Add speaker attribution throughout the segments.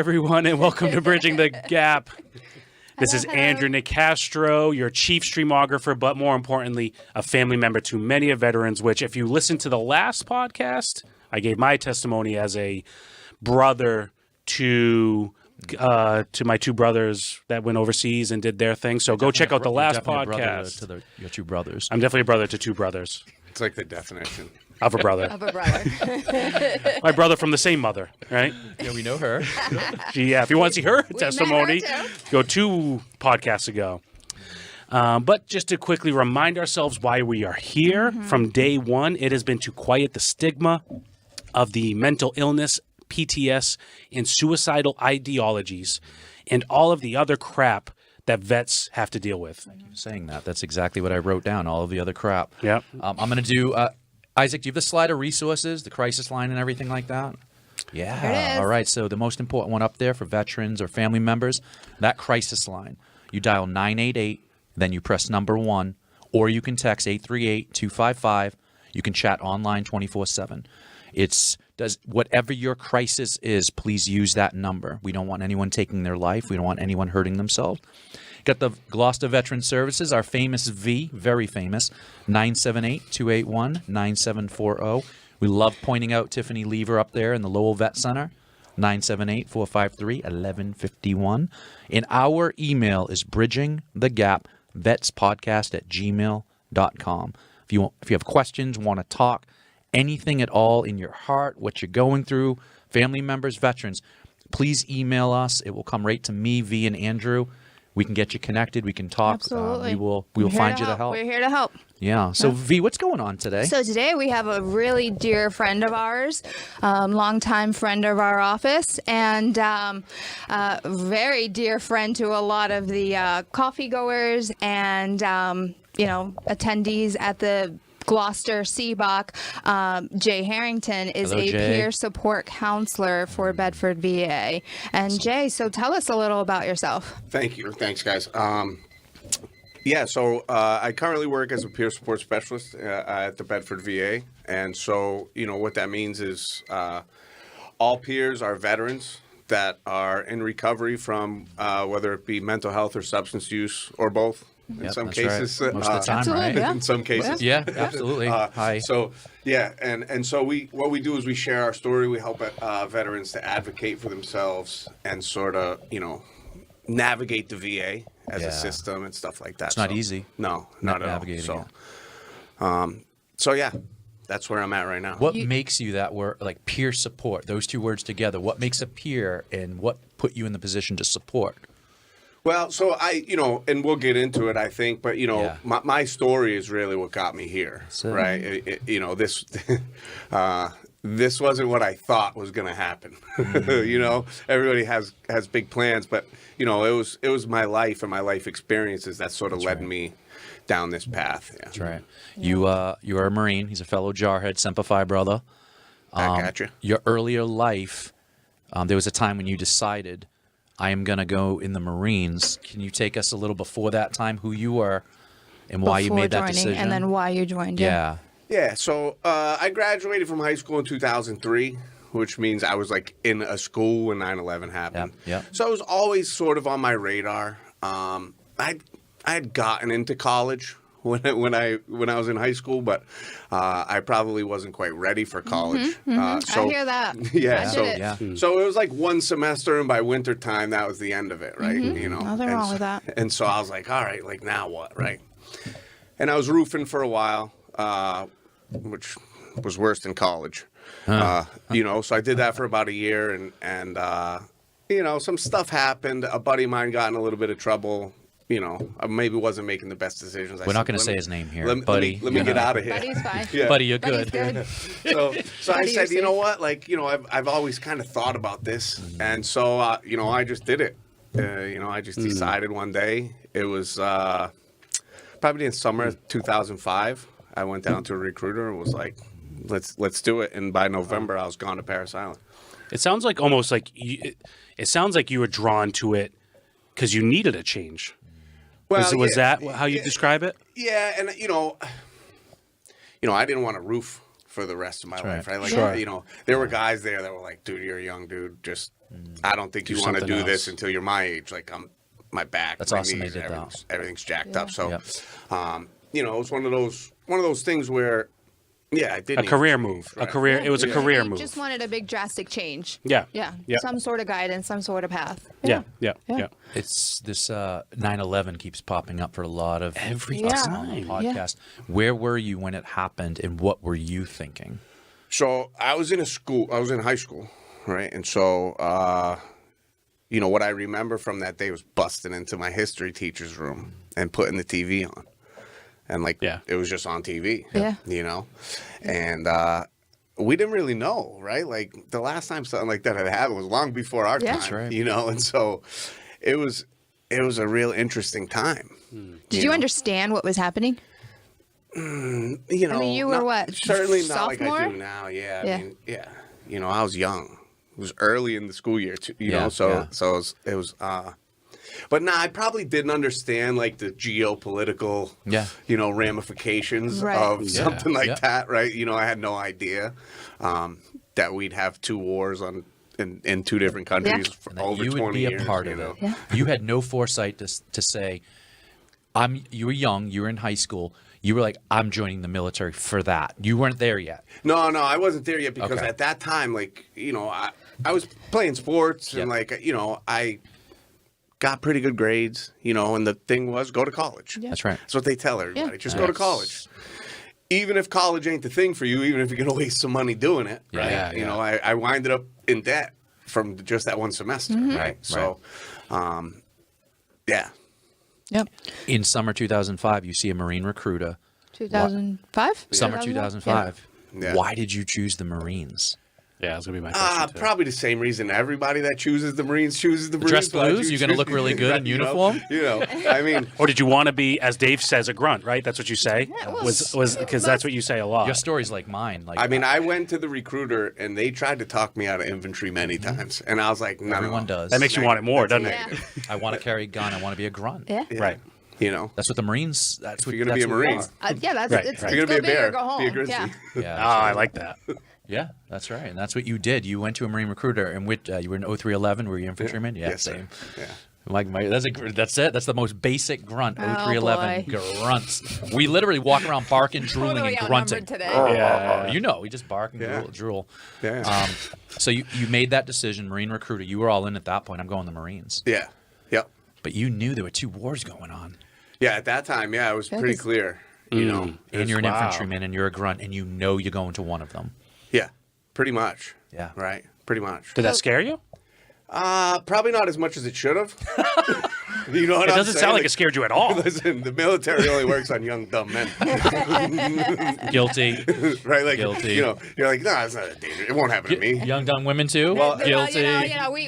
Speaker 1: everyone, and welcome to Bridging the Gap. This is Andrew Nicastro, your chief streamographer, but more importantly, a family member to many of veterans, which if you listen to the last podcast, I gave my testimony as a brother to my two brothers that went overseas and did their thing. So go check out the last podcast.
Speaker 2: Your two brothers.
Speaker 1: I'm definitely a brother to two brothers.
Speaker 3: It's like the definition.
Speaker 1: Of a brother.
Speaker 4: Of a brother.
Speaker 1: My brother from the same mother, right?
Speaker 2: Yeah, we know her.
Speaker 1: Yeah, if you want to see her
Speaker 4: We
Speaker 1: testimony,
Speaker 4: met her too.
Speaker 1: go 2 podcasts ago. But just to quickly remind ourselves why we are here, from day one, it has been to quiet the stigma of the mental illness, PTS, and suicidal ideologies, and all of the other crap that vets have to deal with.
Speaker 2: Saying that's exactly what I wrote down, all of the other crap.
Speaker 1: Yeah.
Speaker 2: I'm going to do, Isaac, do you have the slide of resources, the crisis line and everything like that? Yeah.
Speaker 4: There it is.
Speaker 2: All right, so the most important one up there for veterans or family members, that crisis line. You dial 988, then you press number 1, or you can text 838-255. You can chat online 24/7. Whatever your crisis is, please use that number. We don't want anyone taking their life. We don't want anyone hurting themselves. Got the Gloucester Veteran Services, our famous V, very famous, 978-281-9740. We love pointing out Tiffany Lever up there in the Lowell Vet Center, 978-453-1151. And our email is bridgingthegapvetspodcast@gmail.com. If you have questions, want to talk, anything at all in your heart, what you're going through, family members, veterans, please email us. It will come right to me, V, and Andrew. We can get you connected. We can talk.
Speaker 4: Absolutely.
Speaker 2: We will find you to help.
Speaker 4: We're here to help.
Speaker 2: Yeah. So, V, what's going on today?
Speaker 4: So today we have a really dear friend of ours, longtime friend of our office, and very dear friend to a lot of the coffee goers and attendees at the Gloucester CBOC. Jay Harrington is
Speaker 2: Hello,
Speaker 4: a
Speaker 2: Jay.
Speaker 4: peer support counselor for Bedford VA. And Jay, so tell us a little about yourself.
Speaker 3: Thank you. Thanks, guys. So I currently work as a peer support specialist at the Bedford VA. And so, what that means is all peers are veterans that are in recovery from whether it be mental health or substance use or both. In
Speaker 2: Yep,
Speaker 3: some
Speaker 2: that's
Speaker 3: cases,
Speaker 2: right. Most of the time,
Speaker 4: Absolutely,
Speaker 2: right?
Speaker 4: yeah.
Speaker 3: In some cases,
Speaker 2: Yeah, absolutely. Hi.
Speaker 3: So yeah, and so what we do is we share our story. We help veterans to advocate for themselves and sort of navigate the VA as
Speaker 2: Yeah.
Speaker 3: a system and stuff like that.
Speaker 2: It's not easy.
Speaker 3: No, not at all.
Speaker 2: Navigating
Speaker 3: So yeah, that's where I'm at right now.
Speaker 2: What makes you that word, like peer support, those two words together? What makes a peer and what put you in the position to support?
Speaker 3: Well, so and we'll get into it, I think, but
Speaker 2: Yeah.
Speaker 3: my story is really what got me here,
Speaker 2: So-
Speaker 3: right? This this wasn't what I thought was going to happen. Everybody has big plans, but it was my life and my life experiences that sort of led me down this path. Yeah.
Speaker 2: That's right. You are a Marine. He's a fellow Jarhead, Semper Fi brother.
Speaker 3: Back at you.
Speaker 2: Your earlier life, there was a time when you decided, I am going to go in the Marines. Can you take us a little before that time, who you were and why you
Speaker 4: Before
Speaker 2: made that
Speaker 4: joining,
Speaker 2: decision?
Speaker 4: and then why you joined.
Speaker 2: Yeah.
Speaker 3: Yeah, so I graduated from high school in 2003, which means I was like in a school when 9/11 happened.
Speaker 2: Yeah.
Speaker 3: So it was always sort of on my radar. I had gotten into college when I was in high school, but I probably wasn't quite ready for college.
Speaker 4: I hear that.
Speaker 3: Yeah,
Speaker 4: I
Speaker 3: so
Speaker 4: did it.
Speaker 2: Yeah.
Speaker 3: so it was like one semester, and by winter time, that was the end of it, right?
Speaker 4: Nothing wrong with that.
Speaker 3: And so I was like, all right, like now what, right? And I was roofing for a while, which was worse than college. So I did that for about a year, and some stuff happened. A buddy of mine got in a little bit of trouble. I maybe wasn't making the best decisions.
Speaker 2: We're not going to say his name here,
Speaker 3: Let
Speaker 2: buddy.
Speaker 3: me get out of here.
Speaker 4: Buddy's fine.
Speaker 3: Yeah.
Speaker 2: Buddy, you're
Speaker 4: Buddy's
Speaker 2: good.
Speaker 4: good.
Speaker 3: So I
Speaker 4: Buddy,
Speaker 3: said,
Speaker 4: you're
Speaker 3: you know
Speaker 4: safe.
Speaker 3: what? Like, I've always kind of thought about this. And so, I just did it. I just decided one day. It was probably in summer of 2005. I went down to a recruiter and was like, let's do it. And by November, I was gone to Paris Island.
Speaker 1: It sounds like almost like it sounds like you were drawn to it because you needed a change. Was that how you describe it?
Speaker 3: Yeah, and I didn't want to roof for the rest of my life, right? Like,
Speaker 2: Sure.
Speaker 3: there were guys there that were like, dude, you're a young dude, just I don't think
Speaker 1: Do
Speaker 3: you want to
Speaker 1: something
Speaker 3: do this
Speaker 1: else.
Speaker 3: until you're my age. Like my back,
Speaker 2: That's
Speaker 3: my
Speaker 2: awesome they
Speaker 3: knees,
Speaker 2: did that.
Speaker 3: everything's jacked up. So,
Speaker 2: Yep.
Speaker 3: it's one of those things where, I did
Speaker 1: A
Speaker 3: need
Speaker 1: career
Speaker 3: to change,
Speaker 1: move.
Speaker 3: right?
Speaker 1: A career. It was a
Speaker 3: Yeah.
Speaker 1: career
Speaker 4: He
Speaker 1: move.
Speaker 4: just wanted a big drastic change.
Speaker 1: Yeah.
Speaker 4: Yeah.
Speaker 1: Yeah.
Speaker 4: Some sort of guidance, some sort of path.
Speaker 1: Yeah. Yeah. Yeah.
Speaker 2: It's this 9/11 keeps popping up for a lot of
Speaker 1: Every
Speaker 2: us
Speaker 1: time.
Speaker 2: on the
Speaker 4: Yeah.
Speaker 2: podcast. Where were you when it happened, and what were you thinking?
Speaker 3: So I was in high school, right? And so, what I remember from that day was busting into my history teacher's room and putting the TV on. And it was just on TV,
Speaker 4: Yeah.
Speaker 3: And we didn't really know, right? Like the last time something like that had happened was long before our
Speaker 4: Yeah.
Speaker 3: time,
Speaker 4: That's
Speaker 2: right.
Speaker 3: And so it was a real interesting time.
Speaker 4: Did you understand what was happening?
Speaker 3: You
Speaker 4: you were what,
Speaker 3: Certainly not like I
Speaker 4: sophomore?
Speaker 3: do now. Yeah,
Speaker 4: Yeah.
Speaker 3: I mean, I was young. It was early in the school year, too,
Speaker 2: Yeah,
Speaker 3: so
Speaker 2: yeah.
Speaker 3: it was. But I probably didn't understand like the geopolitical, ramifications
Speaker 4: Right.
Speaker 3: of something like
Speaker 2: Yeah.
Speaker 3: that, right? I had no idea that we'd have two wars in two different countries for
Speaker 2: And that
Speaker 3: over
Speaker 2: you would
Speaker 3: 20
Speaker 2: be
Speaker 3: years.
Speaker 2: a part of it. You had no foresight to say, you were young, you were in high school, you were like, I'm joining the military for that. You weren't there yet.
Speaker 3: No, I wasn't there yet because
Speaker 2: Okay.
Speaker 3: at that time, I was playing sports and I got pretty good grades, and the thing was go to college.
Speaker 2: That's right.
Speaker 3: That's what they tell everybody.
Speaker 4: Yeah.
Speaker 3: Just go to college. Even if college ain't the thing for you, even if you're going to waste some money doing it, right?
Speaker 2: Yeah,
Speaker 3: I winded up in debt from just that one semester, right? So, yeah.
Speaker 4: Yep.
Speaker 2: In summer 2005, you see a Marine recruiter.
Speaker 4: 2005?
Speaker 2: Summer 2005.
Speaker 3: Yeah.
Speaker 2: Why did you choose the Marines?
Speaker 1: Yeah, that's gonna be my question too.
Speaker 3: Probably the same reason everybody that chooses the Marines chooses the Marines.
Speaker 2: Dress
Speaker 3: Why'd
Speaker 2: blues?
Speaker 3: you
Speaker 2: You're gonna
Speaker 3: choose-
Speaker 2: look really good in
Speaker 3: You know?
Speaker 2: uniform?
Speaker 3: I mean,
Speaker 1: Or did you want to be, as Dave says, a grunt? Right? That's what you say.
Speaker 4: well,
Speaker 1: Was because that's what you say a lot.
Speaker 2: Your story's like mine. Like
Speaker 3: I mean, I went to the recruiter and they tried to talk me out of infantry many times, and I was like, no,
Speaker 2: everyone does.
Speaker 1: That makes you want it more,
Speaker 3: That's
Speaker 1: doesn't it?
Speaker 3: negative.
Speaker 2: I want to carry a gun. I want to be a grunt.
Speaker 4: Yeah.
Speaker 1: Right.
Speaker 2: That's what the Marines. That's what
Speaker 3: You're gonna be a
Speaker 2: that's what we
Speaker 3: Marine.
Speaker 2: are.
Speaker 4: Yeah, that's
Speaker 1: Right,
Speaker 4: it's,
Speaker 1: right.
Speaker 4: it's
Speaker 3: You're gonna
Speaker 4: go
Speaker 3: be a
Speaker 4: big or
Speaker 3: bear,
Speaker 4: go home.
Speaker 3: be a grizzly.
Speaker 4: Yeah.
Speaker 2: Yeah,
Speaker 1: Oh, I like that.
Speaker 2: yeah, that's right, and that's what you did. You went to a Marine recruiter, and you were in 0311. Were you infantryman? Yeah,
Speaker 3: Yes, sir.
Speaker 2: same.
Speaker 3: Yeah.
Speaker 2: That's it. That's the most basic grunt.
Speaker 4: Oh,
Speaker 2: 0311 grunts. We literally walk around barking, drooling,
Speaker 4: Totally
Speaker 2: and grunting.
Speaker 4: outnumbered today.
Speaker 1: Yeah.
Speaker 2: We just bark and
Speaker 3: Yeah.
Speaker 2: drool.
Speaker 3: Yeah.
Speaker 2: So you made that decision, Marine recruiter. You were all in at that point. I'm going to the Marines.
Speaker 3: Yeah. Yep.
Speaker 2: But you knew there were two wars going on.
Speaker 3: Yeah. At that time, it was pretty
Speaker 4: 'cause-
Speaker 3: clear. You know,
Speaker 2: And you're an
Speaker 1: Wow.
Speaker 2: infantryman, and you're a grunt, and you know you're going to one of them.
Speaker 3: yeah, pretty much.
Speaker 2: Yeah.
Speaker 3: Right. Pretty much.
Speaker 1: Did that scare you?
Speaker 3: Probably not as much as it should have. You know what
Speaker 1: It
Speaker 3: I'm
Speaker 1: doesn't
Speaker 3: saying?
Speaker 1: sound like it scared you at all.
Speaker 3: Listen, the military only works on young, dumb men,
Speaker 2: Guilty.
Speaker 3: right? Like,
Speaker 2: Guilty.
Speaker 3: you're like, no, it's not a danger. It won't happen to me.
Speaker 2: Young dumb women too.
Speaker 3: Well,
Speaker 2: Guilty.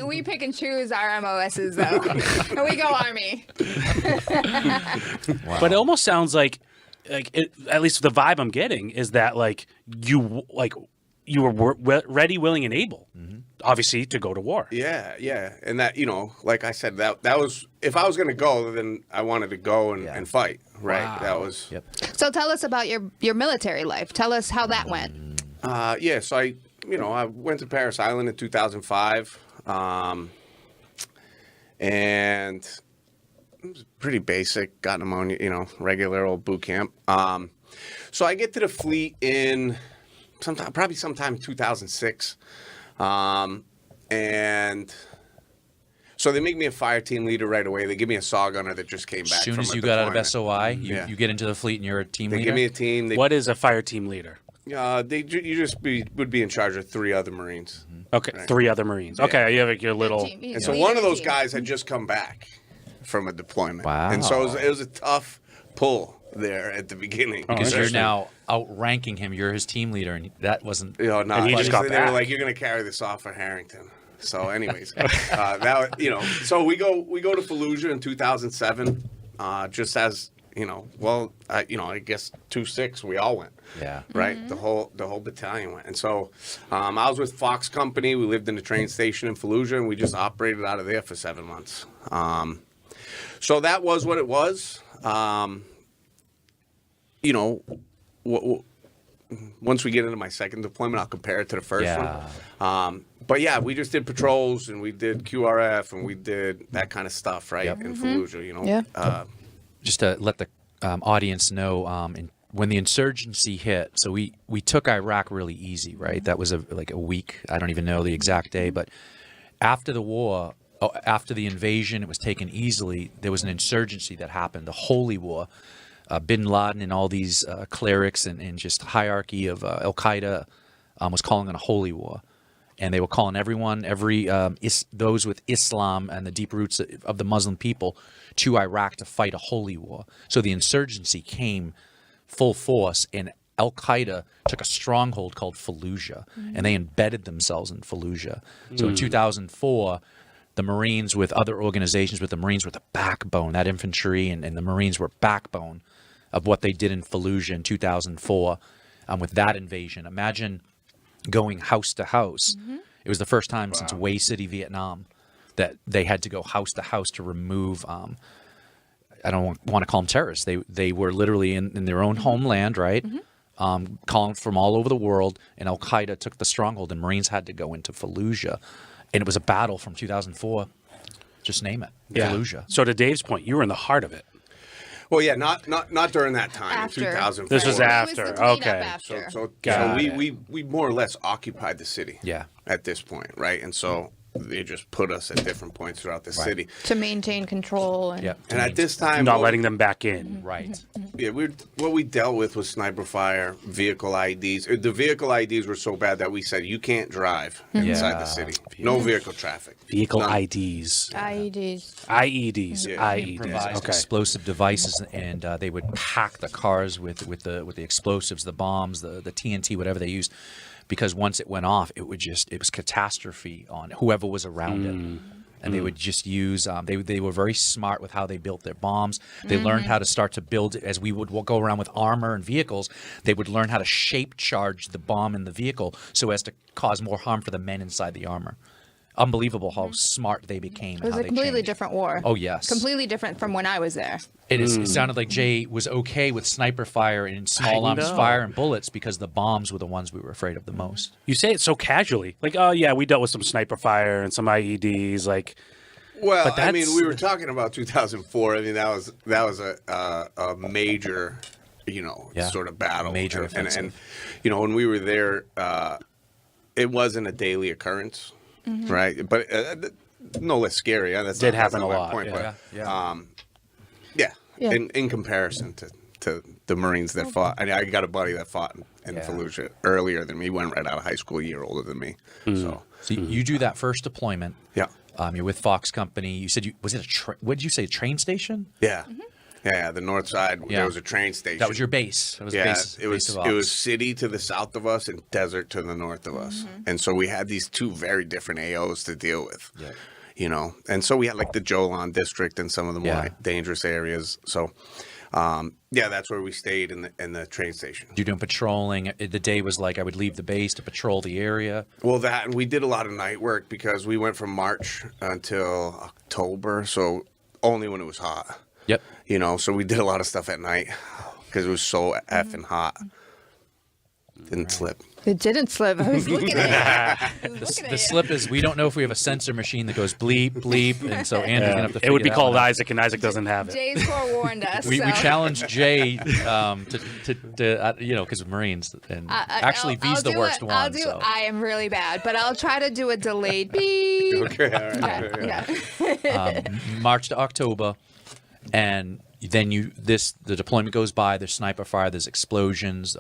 Speaker 4: We pick and choose our MOSs though. And we go Army.
Speaker 1: But it almost sounds like at least the vibe I'm getting is that you were ready, willing, and able, obviously, to go to war.
Speaker 3: Yeah, and that like I said, that was if I was going to go, then I wanted to go and fight, right?
Speaker 2: Wow.
Speaker 3: That was
Speaker 2: Yep.
Speaker 4: So tell us about your military life. Tell us how that went.
Speaker 3: yeah. So I went to Paris Island in 2005, and it was pretty basic. Got pneumonia, regular old boot camp. So I get to the fleet in sometime 2006, and so they make me a fire team leader right away. They give me a saw gunner that just came back.
Speaker 2: As soon
Speaker 3: from
Speaker 2: as
Speaker 3: a
Speaker 2: you got out of
Speaker 3: deployment.
Speaker 2: SOI,
Speaker 3: Yeah.
Speaker 2: you get into the fleet and you're a team
Speaker 3: They
Speaker 2: leader.
Speaker 3: give me a team.
Speaker 1: What is a fire team leader?
Speaker 3: Would be in charge of 3 other Marines.
Speaker 1: Okay,
Speaker 3: Right.
Speaker 1: 3 other Marines. Okay, you have your little.
Speaker 3: And so one of those guys had just come back from a deployment.
Speaker 2: Wow.
Speaker 3: And so it was a tough pull there at the beginning.
Speaker 2: because you're
Speaker 1: interesting.
Speaker 2: now outranking him. You're his team leader, and that wasn't.
Speaker 3: No,
Speaker 1: And he just got
Speaker 3: they
Speaker 1: back.
Speaker 3: were like, "You're going to carry this off for Harrington." So, anyways, so we go to Fallujah in 2007, just as I guess 2-6 we all went.
Speaker 2: Yeah.
Speaker 3: Right, the whole battalion went, and so I was with Fox Company. We lived in the train station in Fallujah, and we just operated out of there for 7 months. So that was what it was. once we get into my second deployment, I'll compare it to the first
Speaker 2: Yeah.
Speaker 3: one. But yeah, we just did patrols and we did QRF and we did that kind of stuff, right?
Speaker 2: Yep.
Speaker 3: In Fallujah, you know.
Speaker 4: Yeah.
Speaker 2: Just to let the audience know, when the insurgency hit, so we took Iraq really easy, right? That was like a week. I don't even know the exact day, but after the war, after the invasion, it was taken easily. There was an insurgency that happened, the Holy War. Bin Laden and all these clerics and just hierarchy of Al Qaeda was calling it a holy war, and they were calling everyone, those with Islam and the deep roots of the Muslim people, to Iraq to fight a holy war. So the insurgency came full force, and Al Qaeda took a stronghold called Fallujah, and they embedded themselves in Fallujah. So in 2004. The Marines with other organizations, with the Marines were the backbone, that infantry and the Marines were backbone of what they did in Fallujah in 2004 with that invasion. Imagine going house to house. It was the first time since Way City, Vietnam, that they had to go house to house to remove, I don't want to call them terrorists. They were literally in their own homeland, right? Calling from all over the world, and Al Qaeda took the stronghold, and Marines had to go into Fallujah. And it was a battle from 2004. Just name it.
Speaker 1: Yeah.
Speaker 2: Fallujah.
Speaker 1: So to Dave's point, you were in the heart of it.
Speaker 3: Well, yeah, not during that time
Speaker 4: After.
Speaker 3: in 2004.
Speaker 1: This was
Speaker 4: It
Speaker 1: after.
Speaker 4: the cleanup
Speaker 1: Okay.
Speaker 4: after.
Speaker 3: So
Speaker 1: Got it.
Speaker 3: we more or less occupied the city.
Speaker 2: Yeah.
Speaker 3: At this point, right? And so they just put us at different points throughout the city.
Speaker 4: To maintain control. And
Speaker 2: Yep.
Speaker 3: And at this time,
Speaker 1: Not letting them back in.
Speaker 2: Right.
Speaker 3: yeah, what we dealt with was sniper fire, vehicle IDs. The vehicle IDs were so bad that we said you can't drive inside the city. No vehicle traffic.
Speaker 1: Vehicle
Speaker 3: None.
Speaker 1: IDs.
Speaker 4: IEDs.
Speaker 1: IEDs.
Speaker 3: Yeah.
Speaker 1: IEDs.
Speaker 2: Improvised
Speaker 1: Okay.
Speaker 2: explosive devices, and they would pack the cars with the explosives, the bombs, the TNT, whatever they used, because once it went off, it was catastrophe on whoever was around it. And they would just use, they were very smart with how they built their bombs. They learned how to start to build, as we would go around with armor and vehicles, they would learn how to shape charge the bomb in the vehicle so as to cause more harm for the men inside the armor. Unbelievable how smart they became.
Speaker 4: It was
Speaker 2: how
Speaker 4: a
Speaker 2: they
Speaker 4: completely
Speaker 2: changed.
Speaker 4: different war.
Speaker 2: Oh, yes.
Speaker 4: Completely different from when I was there.
Speaker 2: It sounded like Jay was okay with sniper fire and small arms
Speaker 1: know.
Speaker 2: fire and bullets because the bombs were the ones we were afraid of the most.
Speaker 1: You say it so casually. Like, oh, yeah, we dealt with some sniper fire and some IEDs. Like,
Speaker 3: Well,
Speaker 1: But
Speaker 3: I mean,
Speaker 1: that's-
Speaker 3: we were talking about 2004. I mean, that was a major,
Speaker 2: Yeah.
Speaker 3: sort of battle.
Speaker 2: Major
Speaker 3: and
Speaker 2: offensive.
Speaker 3: when we were there, it wasn't a daily occurrence, right? But no less scary. That's
Speaker 1: Did
Speaker 3: not- that's
Speaker 1: happen
Speaker 3: not
Speaker 1: a
Speaker 3: my
Speaker 1: lot,
Speaker 3: Point,
Speaker 1: yeah.
Speaker 3: but,
Speaker 2: Yeah.
Speaker 3: yeah.
Speaker 4: Yeah.
Speaker 3: In comparison to the Marines that fought, I got a buddy that fought in
Speaker 2: Yeah.
Speaker 3: Fallujah earlier than me. He went right out of high school, a year older than me. So
Speaker 2: So you do that first deployment.
Speaker 3: yeah,
Speaker 2: You're with Fox Company. You said was it what did you say? A train station?
Speaker 3: yeah, yeah. The north side,
Speaker 2: Yeah.
Speaker 3: there was a train station.
Speaker 2: That was your base. That was
Speaker 3: Yeah,
Speaker 2: base,
Speaker 3: it was
Speaker 2: base of
Speaker 3: it was
Speaker 2: ops.
Speaker 3: city to the south of us and desert to the north of us, and so we had these two very different AOs to deal with.
Speaker 2: Yeah.
Speaker 3: And so we had like the Jolan district and some of the more
Speaker 2: Yeah.
Speaker 3: dangerous areas. So, that's where we stayed in the train station.
Speaker 2: You're doing patrolling. The day was like I would leave the base to patrol the area.
Speaker 3: Well, and we did a lot of night work because we went from March until October, so only when it was hot.
Speaker 2: Yep.
Speaker 3: So we did a lot of stuff at night because it was so effing hot. Didn't slip.
Speaker 4: It didn't slip. I was looking at it.
Speaker 2: The slip is we don't know if we have a sensor machine that goes bleep bleep, and so Andrew's gonna have to.
Speaker 1: it would be
Speaker 2: figure that
Speaker 1: called
Speaker 2: one out.
Speaker 1: Isaac, and Isaac doesn't have it.
Speaker 4: Jay's forewarned us.
Speaker 2: We
Speaker 4: so.
Speaker 2: challenged Jay to because of Marines, and actually V's the
Speaker 4: do
Speaker 2: worst
Speaker 4: it.
Speaker 2: one. So.
Speaker 4: I am really bad, but I'll try to do a delayed beep.
Speaker 3: Okay, all right.
Speaker 4: Yeah.
Speaker 2: March to October, and then the deployment goes by. There's sniper fire. There's explosions.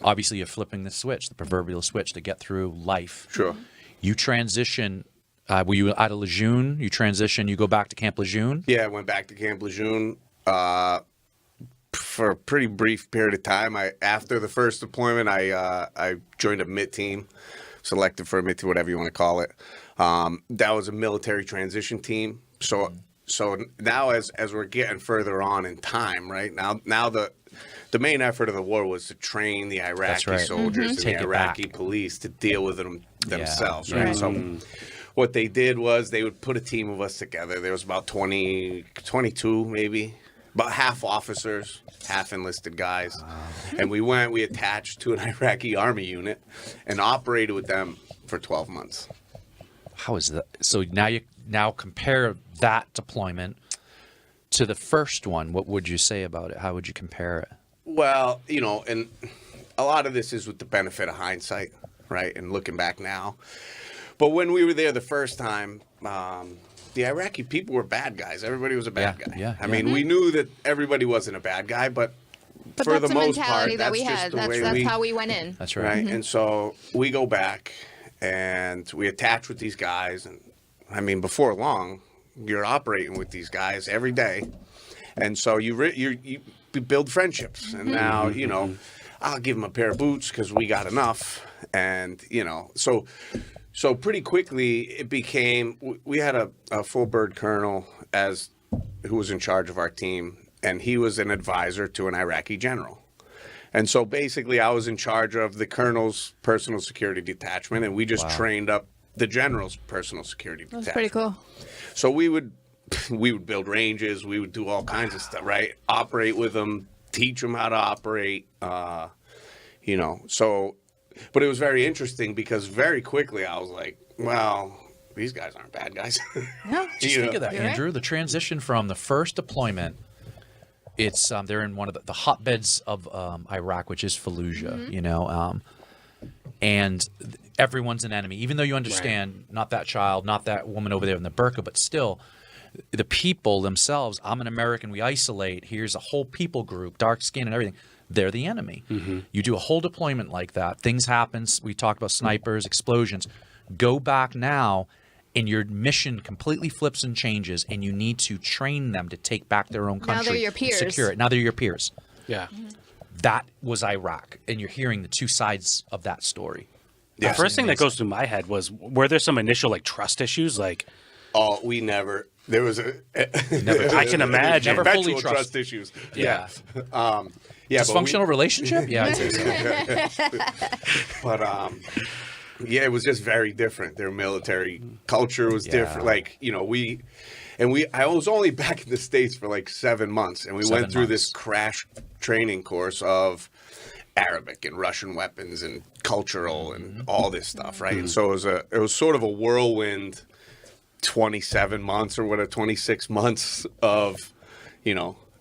Speaker 2: Obviously, you're flipping the switch, the proverbial switch, to get through life.
Speaker 3: Sure.
Speaker 2: You transition. Were you out of Lejeune? You transition. You go back to Camp Lejeune.
Speaker 3: Yeah, I went back to Camp Lejeune for a pretty brief period of time. After the first deployment, I joined a MIT team, selected for a MIT team, whatever you want to call it. That was a military transition team. So now as we're getting further on in time, right now the main effort of the war was to train the Iraqi
Speaker 2: right.
Speaker 3: soldiers and
Speaker 2: Take
Speaker 3: the
Speaker 2: it
Speaker 3: Iraqi
Speaker 2: back.
Speaker 3: police to deal with them themselves,
Speaker 2: Yeah.
Speaker 3: right? So what they did was they would put a team of us together. There was about 22 maybe about half officers, half enlisted guys. And we attached to an Iraqi army unit and operated with them for 12 months.
Speaker 2: How is that? So now compare that deployment to the first one. What would you say about it? How would you compare it?
Speaker 3: Well, and a lot of this is with the benefit of hindsight, right? And looking back now. But when we were there the first time, the Iraqi people were bad guys. Everybody was a bad guy.
Speaker 2: Yeah,
Speaker 3: I mean, we knew that everybody wasn't a bad guy, but for
Speaker 4: that's
Speaker 3: the most
Speaker 4: mentality
Speaker 3: part,
Speaker 4: that
Speaker 3: that's
Speaker 4: we
Speaker 3: just
Speaker 4: had.
Speaker 3: the
Speaker 4: That's
Speaker 3: way
Speaker 4: how we went in.
Speaker 2: That's right.
Speaker 3: right? And so we go back and we attach with these guys. And I mean, before long, you're operating with these guys every day. And so you build friendships. And now, I'll give them a pair of boots because we got enough. And, so pretty quickly it became, we had a full bird colonel who was in charge of our team. And he was an advisor to an Iraqi general. And so basically I was in charge of the colonel's personal security detachment, and we just trained up the general's personal security detachment.
Speaker 4: That's pretty cool.
Speaker 3: So we would build ranges, we would do all kinds of stuff, right? Operate with them, teach them how to operate, so, but it was very interesting because very quickly I was like, well, these guys aren't bad guys.
Speaker 4: No,
Speaker 2: Just think of that,
Speaker 4: You're right.
Speaker 2: Andrew. The transition from the first deployment, it's they're in one of the hotbeds of Iraq, which is Fallujah, and everyone's an enemy. Even though you understand, not that child, not that woman over there in the burqa, but still, the people themselves, I'm an American, we isolate, here's a whole people group, dark skin and everything. They're the enemy. You do a whole deployment like that. Things happen. We talked about snipers, explosions. Go back now, and your mission completely flips and changes, and you need to train them to take back their own country.
Speaker 4: Now they're your peers.
Speaker 2: Secure it. Now they're your peers.
Speaker 1: Yeah.
Speaker 2: That was Iraq, and you're hearing the two sides of that story.
Speaker 1: The first thing that goes through my head was, were there some initial trust issues?
Speaker 3: Oh, we never. There was
Speaker 1: I can imagine.
Speaker 2: Never fully
Speaker 3: perpetual
Speaker 2: trust.
Speaker 3: trust issues.
Speaker 1: Yeah.
Speaker 3: Yeah,
Speaker 2: Dysfunctional relationship? Yeah, I'd say so.
Speaker 3: But it was just very different. Their military culture was different. I was only back in the States for 7 months, and we
Speaker 2: 7
Speaker 3: went through this
Speaker 2: months.
Speaker 3: crash training course of Arabic and Russian weapons and cultural and all this stuff, right? And so it was sort of a whirlwind 27 months or 26 months of,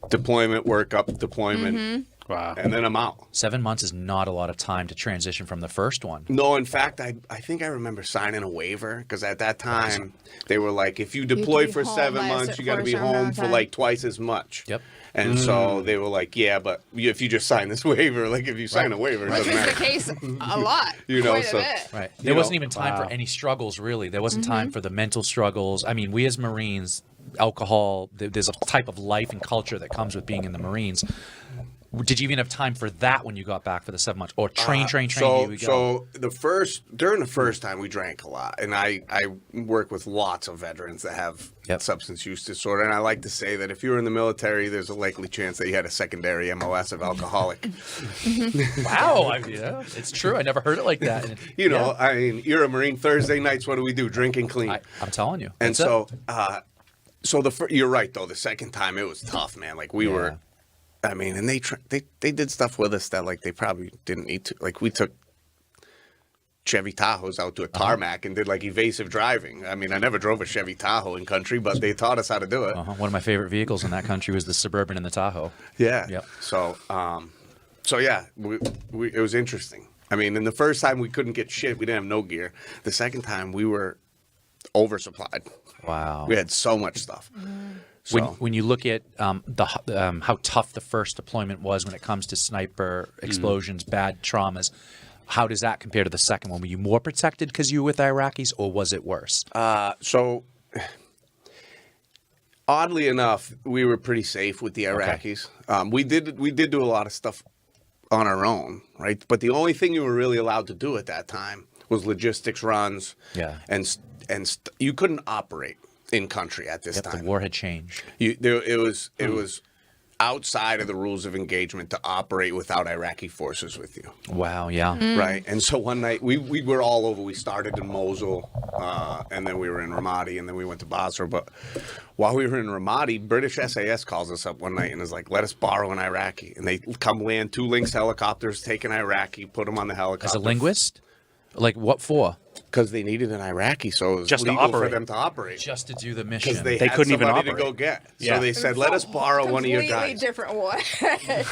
Speaker 3: deployment, work up, deployment.
Speaker 1: Wow.
Speaker 3: And then I'm out.
Speaker 2: 7 months is not a lot of time to transition from the first one.
Speaker 3: No, in fact, I think I remember signing a waiver because at that time they were like, if you deploy
Speaker 4: be
Speaker 3: for
Speaker 4: home
Speaker 3: 7
Speaker 4: by a
Speaker 3: months, you got to be
Speaker 4: certain amount
Speaker 3: home
Speaker 4: of
Speaker 3: for
Speaker 4: time.
Speaker 3: twice as much.
Speaker 2: Yep.
Speaker 3: And so they were like, yeah, but if you just sign this waiver, if you sign a waiver, it
Speaker 4: Which
Speaker 3: doesn't
Speaker 4: is the
Speaker 3: matter.
Speaker 4: case a lot.
Speaker 3: Quite
Speaker 4: a bit.
Speaker 2: Right. There wasn't even time
Speaker 1: Wow.
Speaker 2: for any struggles, really. There wasn't time for the mental struggles. I mean, we as Marines, alcohol, there's a type of life and culture that comes with being in the Marines. Did you even have time for that when you got back for the 7 months? Or train, here we go.
Speaker 3: So during the first time we drank a lot, and I work with lots of veterans that have substance use disorder, and I like to say that if you were in the military, there's a likely chance that you had a secondary MOS of alcoholic.
Speaker 2: Wow. It's true. I never heard it like that.
Speaker 3: I mean, you're a Marine. Thursday nights, what do we do? Drink and clean.
Speaker 2: I'm telling you.
Speaker 3: And
Speaker 2: That's
Speaker 3: so, you're right though. The second time it was tough, man. We were. I mean, and they did stuff with us that they probably didn't need to. We took Chevy Tahoes out to a tarmac and did evasive driving. I mean, I never drove a Chevy Tahoe in country, but they taught us how to do it.
Speaker 2: One of my favorite vehicles in that country was the Suburban and the Tahoe.
Speaker 3: Yeah.
Speaker 2: Yep.
Speaker 3: So it was interesting. I mean, and the first time we couldn't get shit. We didn't have no gear. The second time we were oversupplied.
Speaker 2: Wow.
Speaker 3: We had so much stuff. So,
Speaker 2: When you look at how tough the first deployment was when it comes to sniper explosions, bad traumas, how does that compare to the second one? Were you more protected because you were with Iraqis, or was it worse?
Speaker 3: so oddly enough, we were pretty safe with the Iraqis. We did do a lot of stuff on our own, right? But the only thing you were really allowed to do at that time was logistics runs.
Speaker 2: Yeah.
Speaker 3: And you couldn't operate in country at this
Speaker 2: Yep,
Speaker 3: time.
Speaker 2: the war had changed.
Speaker 3: It was outside of the rules of engagement to operate without Iraqi forces with you.
Speaker 2: Wow. Yeah.
Speaker 3: Right. And so one night we were all over. We started in Mosul, and then we were in Ramadi, and then we went to Basra. But while we were in Ramadi, British SAS calls us up one night and is like, let us borrow an Iraqi. And they come land 2 Lynx helicopters, take an Iraqi, put him on the helicopter.
Speaker 2: As a linguist, like what for?
Speaker 3: Because they needed an Iraqi, so it was
Speaker 1: Just to
Speaker 3: legal for
Speaker 1: operate.
Speaker 3: them to operate.
Speaker 2: Just to do the mission.
Speaker 3: Because they
Speaker 1: They
Speaker 3: had
Speaker 1: couldn't even
Speaker 3: somebody to
Speaker 1: operate.
Speaker 3: go get.
Speaker 1: Yeah.
Speaker 3: So they said, let us borrow one of your
Speaker 4: Completely
Speaker 3: guys.
Speaker 4: different way.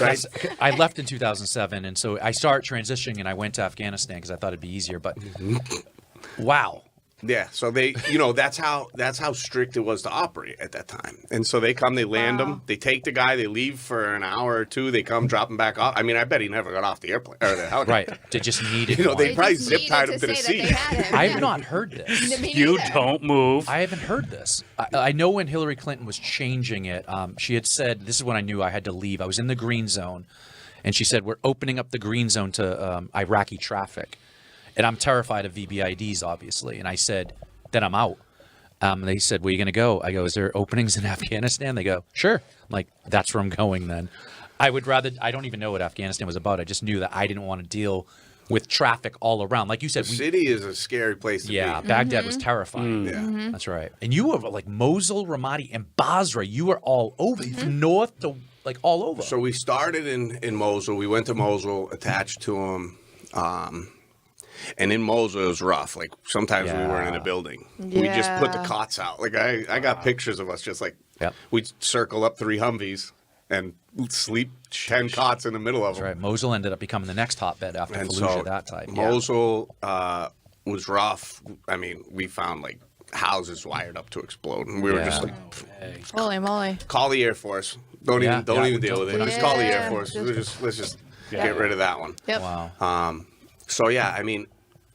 Speaker 3: Right?
Speaker 2: I left in 2007, and so I started transitioning, and I went to Afghanistan because I thought it'd be easier. But wow,
Speaker 3: Yeah, so they, that's how strict it was to operate at that time. And so they come, they land him, they take the guy, they leave for an hour or 2, they come, drop him back off. I mean, I bet he never got off the airplane or the helicopter.
Speaker 2: right? They just needed.
Speaker 3: They
Speaker 2: one.
Speaker 3: probably
Speaker 4: just
Speaker 3: zip tied
Speaker 4: needed
Speaker 3: him to the
Speaker 4: say that
Speaker 3: seat.
Speaker 4: they had him.
Speaker 2: I have not heard this.
Speaker 4: Me
Speaker 1: You
Speaker 4: neither.
Speaker 1: don't move.
Speaker 2: I haven't heard this. I know when Hillary Clinton was changing it, she had said, this is when I knew I had to leave. I was in the green zone, and she said, we're opening up the green zone to Iraqi traffic. And I'm terrified of VBIDs, obviously. And I said, then I'm out. They said, where are you going to go? I go, is there openings in Afghanistan? They go, sure. I'm like, that's where I'm going then. I don't even know what Afghanistan was about. I just knew that I didn't want to deal with traffic all around. Like you said,
Speaker 3: The city is a scary place to
Speaker 2: yeah,
Speaker 3: be.
Speaker 2: Baghdad was terrifying.
Speaker 3: Yeah.
Speaker 2: That's right. And you were like Mosul, Ramadi, and Basra. You were all over, from north to like all over.
Speaker 3: So we started in Mosul. We went to Mosul, attached to him. And in Mosul, it was rough. Like, sometimes we weren't in a building. We just put the
Speaker 4: Yeah.
Speaker 3: cots out. Like, I got pictures of us just like,
Speaker 2: Yep.
Speaker 3: we'd circle up 3 Humvees and sleep 10 cots in the middle of them.
Speaker 2: That's right. Mosul ended up becoming the next hotbed after
Speaker 3: And
Speaker 2: Fallujah,
Speaker 3: so
Speaker 2: that type.
Speaker 3: Mosul was rough. I mean, we found like houses wired up to explode, and we were just
Speaker 2: Yeah.
Speaker 3: like,
Speaker 4: Holy moly.
Speaker 3: call the Air Force. Don't
Speaker 2: Yeah.
Speaker 3: even deal with it. Just call the Air Force. Let's just get rid of that one.
Speaker 4: Yep.
Speaker 2: Wow.
Speaker 3: So yeah, I mean,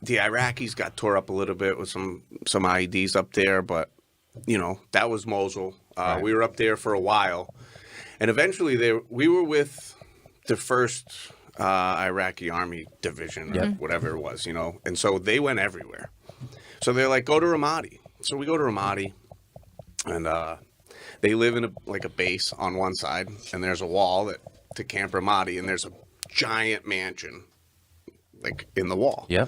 Speaker 3: the Iraqis got tore up a little bit with some IEDs up there, but that was Mosul.
Speaker 2: Right.
Speaker 3: We were up there for a while, and eventually we were with the first Iraqi Army division or whatever it was, and so they went everywhere. So they're like, go to Ramadi. So we go to Ramadi, and they live in a base on one side, and there's a wall to Camp Ramadi, and there's a giant mansion like in the wall.
Speaker 2: Yep.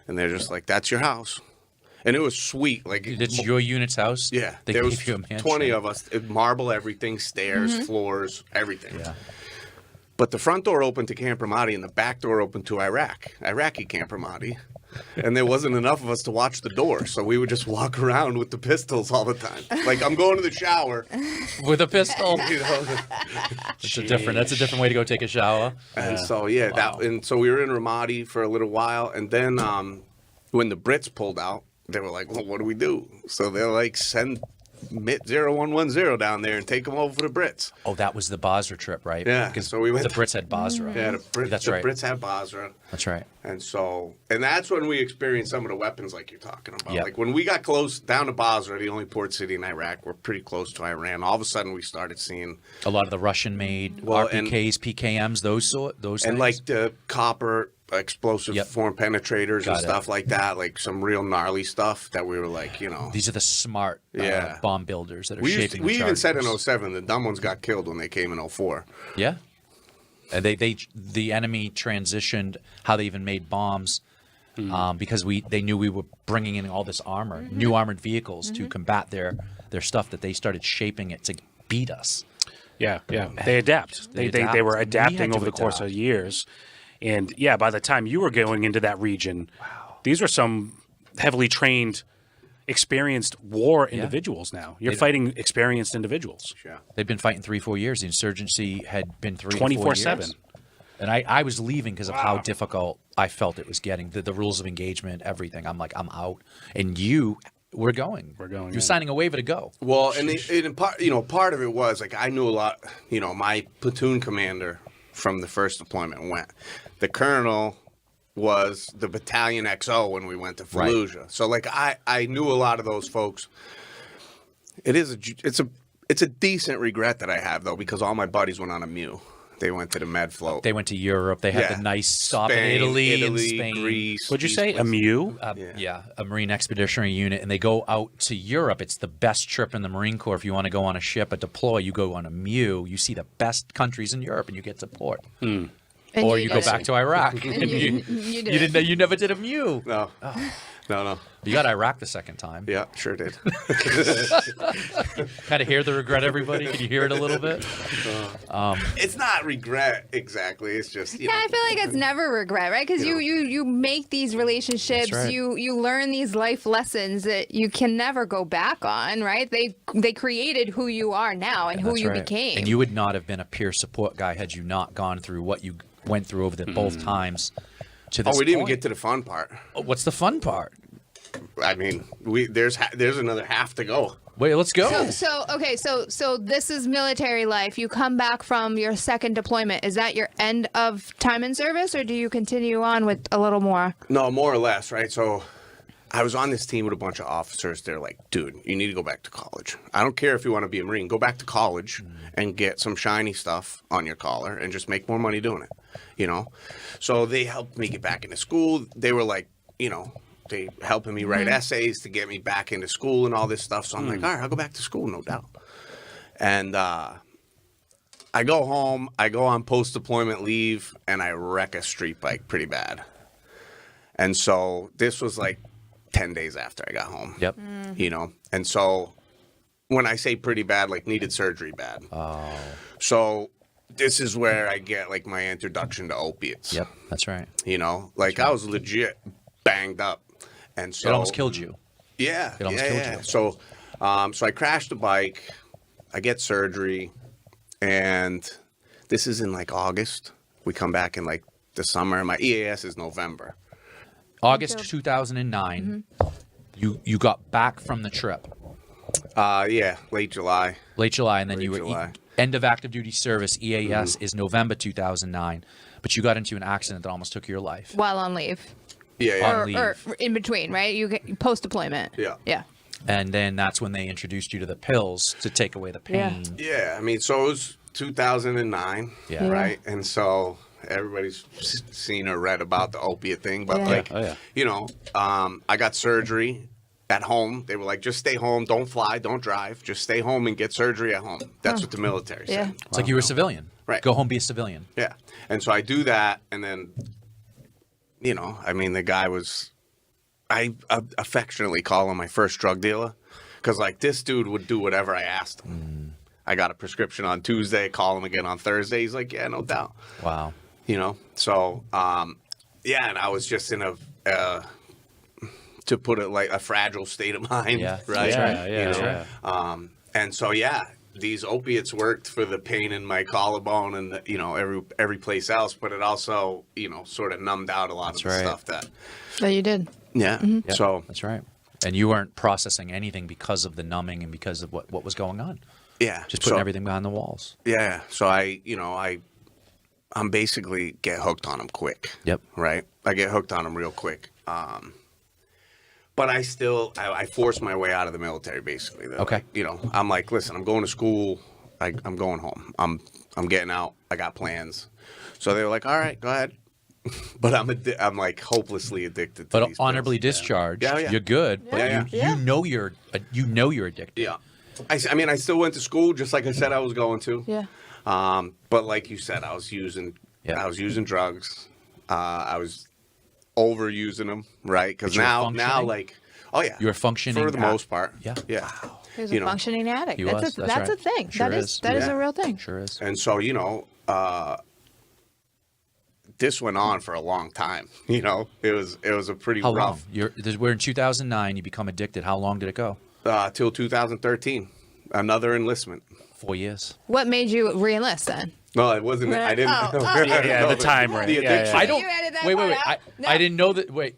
Speaker 3: And they're just like, that's your house. And it was sweet. Like,
Speaker 2: It's your unit's house?
Speaker 3: yeah,
Speaker 2: They
Speaker 3: there
Speaker 2: gave
Speaker 3: was
Speaker 2: you a mansion.
Speaker 3: 20 of us. Marble everything, stairs, floors, everything.
Speaker 2: Yeah.
Speaker 3: But the front door opened to Camp Ramadi and the back door opened to Iraqi Camp Ramadi. And there wasn't enough of us to watch the door, so we would just walk around with the pistols all the time. Like, I'm going to the shower.
Speaker 2: With a pistol.
Speaker 3: That's
Speaker 2: That's a different way to go take a shower.
Speaker 3: And so so we were in Ramadi for a little while, and then when the Brits pulled out, they were like, "Well, what do we do?" So they're like, "Send MIT 0110 down there and take them over for the Brits."
Speaker 2: Oh, that was the Basra trip, right?
Speaker 3: Yeah,
Speaker 2: Because
Speaker 3: so we went
Speaker 2: the Brits had Basra.
Speaker 3: Yeah,
Speaker 2: That's
Speaker 3: the
Speaker 2: right.
Speaker 3: Brits had Basra,
Speaker 2: That's right.
Speaker 3: and that's when we experienced some of the weapons like you're talking about.
Speaker 2: Yeah.
Speaker 3: Like when we got close down to Basra, the only port city in Iraq, we're pretty close to Iran. All of a sudden, we started seeing
Speaker 2: A lot of the Russian-made
Speaker 3: Well, and-
Speaker 2: RPKs, PKMs, those
Speaker 3: and
Speaker 2: things.
Speaker 3: like the copper explosive
Speaker 2: Yep.
Speaker 3: form penetrators
Speaker 2: Got
Speaker 3: and
Speaker 2: it.
Speaker 3: stuff like that, like some real gnarly stuff that we were like,
Speaker 2: These are the smart
Speaker 3: Yeah.
Speaker 2: bomb builders that are
Speaker 3: we
Speaker 2: shaping
Speaker 3: we
Speaker 2: the
Speaker 3: even said in
Speaker 2: charges.
Speaker 3: 07, the dumb ones got killed when they came in 04.
Speaker 2: Yeah. And the enemy transitioned how they even made bombs because they knew we were bringing in all this armor, new armored vehicles to combat their stuff, that they started shaping it to beat us.
Speaker 1: Yeah, yeah. They adapt.
Speaker 2: They
Speaker 1: They
Speaker 2: adapt.
Speaker 1: were
Speaker 2: We had
Speaker 1: adapting
Speaker 2: to
Speaker 1: over the course of
Speaker 2: adapt.
Speaker 1: years. And yeah, by the time you were going into that region, these were some heavily trained, experienced war individuals now. You're fighting experienced individuals.
Speaker 3: Yeah.
Speaker 2: They've been fighting 3-4 years. The insurgency had been 3 to 4 years.
Speaker 1: 24/7.
Speaker 2: And I was leaving because of how difficult I felt it was getting. The rules of engagement, everything. I'm like, I'm out. And we're going.
Speaker 1: We're going
Speaker 2: You're
Speaker 1: in.
Speaker 2: signing a waiver to go.
Speaker 3: Well, and part of it was like I knew a lot. My platoon commander from the first deployment went. The colonel was the battalion XO when we went to Fallujah. So like I knew a lot of those folks. It's a decent regret that I have though, because all my buddies went on a MEU. They went to the med float.
Speaker 2: They went to Europe. They had
Speaker 3: Yeah.
Speaker 2: the nice stop in
Speaker 3: Spain,
Speaker 2: Italy and Spain.
Speaker 3: Greece.
Speaker 1: What'd you
Speaker 3: these
Speaker 1: say? A
Speaker 3: places.
Speaker 1: Mew?
Speaker 2: Yeah, a Marine Expeditionary Unit, and they go out to Europe. It's the best trip in the Marine Corps. If you want to go on a ship, a deploy, you go on a MEU. You see the best countries in Europe, and you get to port.
Speaker 4: And
Speaker 2: Or you go
Speaker 4: did
Speaker 2: back
Speaker 4: it.
Speaker 2: to Iraq, and
Speaker 4: you
Speaker 2: you
Speaker 4: did
Speaker 2: didn't. You never did a MEU.
Speaker 3: No. No.
Speaker 2: You got Iraq the second time.
Speaker 3: Yeah, sure did.
Speaker 2: Kind of hear the regret, everybody. Can you hear it a little bit?
Speaker 3: It's not regret exactly. It's just
Speaker 4: Yeah, I feel like it's never regret, right? Because you make these relationships,
Speaker 2: That's right.
Speaker 4: you learn these life lessons that you can never go back on, right? They created who you are now and who
Speaker 2: That's
Speaker 4: you
Speaker 2: right.
Speaker 4: became.
Speaker 2: And you would not have been a peer support guy had you not gone through what you went through over the both times. To this
Speaker 3: Oh, we didn't even
Speaker 2: point.
Speaker 3: get to the fun part.
Speaker 2: Oh, what's the fun part?
Speaker 3: I mean, there's another half to go.
Speaker 2: Wait, let's go.
Speaker 4: So this is military life. You come back from your second deployment. Is that your end of time in service, or do you continue on with a little more?
Speaker 3: No, more or less, right? So I was on this team with a bunch of officers. They're like, dude, you need to go back to college. I don't care if you want to be a Marine. Go back to college and get some shiny stuff on your collar and just make more money doing it, you know? So they helped me get back into school. They were like, they helping me write essays to get me back into school and all this stuff. So I'm like, all right, I'll go back to school, no doubt. And I go home, I go on post-deployment leave, and I wreck a street bike pretty bad. And so this was like 10 days after I got home.
Speaker 2: Yep.
Speaker 3: And so when I say pretty bad, like needed surgery bad.
Speaker 2: Oh.
Speaker 3: So this is where I get like my introduction to opiates.
Speaker 2: Yep. That's right.
Speaker 3: I was legit banged up. And so
Speaker 2: It almost killed you.
Speaker 3: Yeah.
Speaker 2: It almost killed you.
Speaker 3: So I crashed the bike, I get surgery, and this is in like August. We come back in like the summer. My EAS is November.
Speaker 2: August 2009. You got back from the trip.
Speaker 3: Late July.
Speaker 2: Late July, and then
Speaker 3: Late
Speaker 2: you were
Speaker 3: July.
Speaker 2: end of active duty service. EAS is November 2009, but you got into an accident that almost took your life.
Speaker 4: While on leave.
Speaker 3: Yeah.
Speaker 2: On leave.
Speaker 4: Or in between, right? You get post deployment.
Speaker 3: Yeah.
Speaker 4: Yeah.
Speaker 2: And then that's when they introduced you to the pills to take away the pain.
Speaker 3: Yeah, I mean, so it was 2009,
Speaker 2: Yeah.
Speaker 3: right? And so everybody's seen or read about the opiate thing, but
Speaker 4: Yeah.
Speaker 3: I got surgery at home. They were like, just stay home, don't fly, don't drive, just stay home and get surgery at home. That's what the military
Speaker 4: Yeah.
Speaker 3: said.
Speaker 2: It's like you were a civilian.
Speaker 3: Right.
Speaker 2: Go home, be a civilian.
Speaker 3: Yeah, and so I do that, and then, the guy was, I affectionately call him my first drug dealer, because like this dude would do whatever I asked him. I got a prescription on Tuesday, call him again on Thursday. He's like, yeah, no doubt.
Speaker 2: Wow.
Speaker 3: So, and I was just in to put it like a fragile state of mind,
Speaker 2: Yeah.
Speaker 3: right?
Speaker 1: Yeah.
Speaker 3: And so, these opiates worked for the pain in my collarbone and, every place else, but it also, sort of numbed out a lot of the
Speaker 2: right.
Speaker 3: stuff that,
Speaker 4: Oh, you did.
Speaker 2: Yep,
Speaker 3: so,
Speaker 2: that's right. And you weren't processing anything because of the numbing and because of what was going on.
Speaker 3: yeah.
Speaker 2: Just putting
Speaker 3: so,
Speaker 2: everything behind the walls.
Speaker 3: Yeah. So I'm basically get hooked on them quick.
Speaker 2: Yep.
Speaker 3: Right? I get hooked on them real quick. But I still, I forced my way out of the military, basically. They're
Speaker 2: Okay.
Speaker 3: like, I'm like, listen, I'm going to school. I'm going home. I'm getting out. I got plans. So they were like, all right, go ahead. But I'm like hopelessly addicted to
Speaker 2: But
Speaker 3: these
Speaker 2: honorably
Speaker 3: pills.
Speaker 2: discharged,
Speaker 3: Yeah, yeah.
Speaker 2: you're good. But
Speaker 3: Yeah.
Speaker 2: you know you're addicted.
Speaker 3: Yeah. I mean, I still went to school just like I said I was going to.
Speaker 4: Yeah.
Speaker 3: But like you said, I was using drugs. I was overusing them, right? Because
Speaker 2: But you were
Speaker 3: now,
Speaker 2: functioning?
Speaker 3: like, oh yeah,
Speaker 2: You were functioning
Speaker 3: for the
Speaker 2: at-
Speaker 3: most part.
Speaker 2: Yeah.
Speaker 3: Yeah.
Speaker 4: He was
Speaker 3: You
Speaker 4: a
Speaker 3: know.
Speaker 4: functioning addict.
Speaker 2: He
Speaker 4: That's
Speaker 2: was,
Speaker 4: a,
Speaker 2: that's
Speaker 4: that's a
Speaker 2: right.
Speaker 4: thing.
Speaker 2: Sure
Speaker 4: that
Speaker 2: is.
Speaker 4: is that is
Speaker 3: Yeah.
Speaker 4: a real thing.
Speaker 2: Sure is.
Speaker 3: And so, this went on for a long time. It was a pretty
Speaker 2: How long?
Speaker 3: rough.
Speaker 2: We're in 2009. You become addicted. How long did it go?
Speaker 3: Till 2013, another enlistment.
Speaker 2: 4 years.
Speaker 4: What made you re-enlist then?
Speaker 3: No, it wasn't. I didn't.
Speaker 1: Yeah, the time right.
Speaker 3: The
Speaker 1: Yeah,
Speaker 3: addiction.
Speaker 1: yeah.
Speaker 2: I don't.
Speaker 4: You edited that
Speaker 2: Wait.
Speaker 4: part out? No.
Speaker 2: I didn't know that. Wait.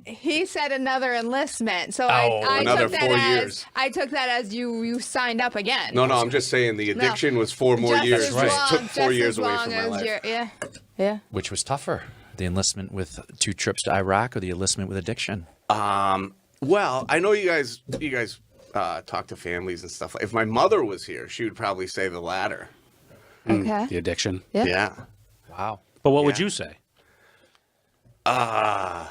Speaker 4: He said another enlistment, so
Speaker 2: Oh,
Speaker 4: I
Speaker 3: another
Speaker 4: took that
Speaker 3: 4
Speaker 4: as
Speaker 3: years.
Speaker 4: I took that as you signed up again.
Speaker 3: No, I'm just saying the addiction was 4 more
Speaker 4: Just
Speaker 3: years.
Speaker 4: as
Speaker 2: Right.
Speaker 4: long-
Speaker 3: Took
Speaker 4: just
Speaker 3: 4 years
Speaker 4: as
Speaker 3: away
Speaker 4: long
Speaker 3: from my
Speaker 4: as
Speaker 3: life.
Speaker 4: Yeah.
Speaker 2: Which was tougher, the enlistment with 2 trips to Iraq or the enlistment with addiction?
Speaker 3: Well, I know you guys talk to families and stuff. If my mother was here, she would probably say the latter.
Speaker 4: Okay.
Speaker 1: The addiction.
Speaker 4: Yeah.
Speaker 3: Yeah.
Speaker 2: Wow.
Speaker 1: But what would
Speaker 3: Yeah.
Speaker 1: you say?
Speaker 3: I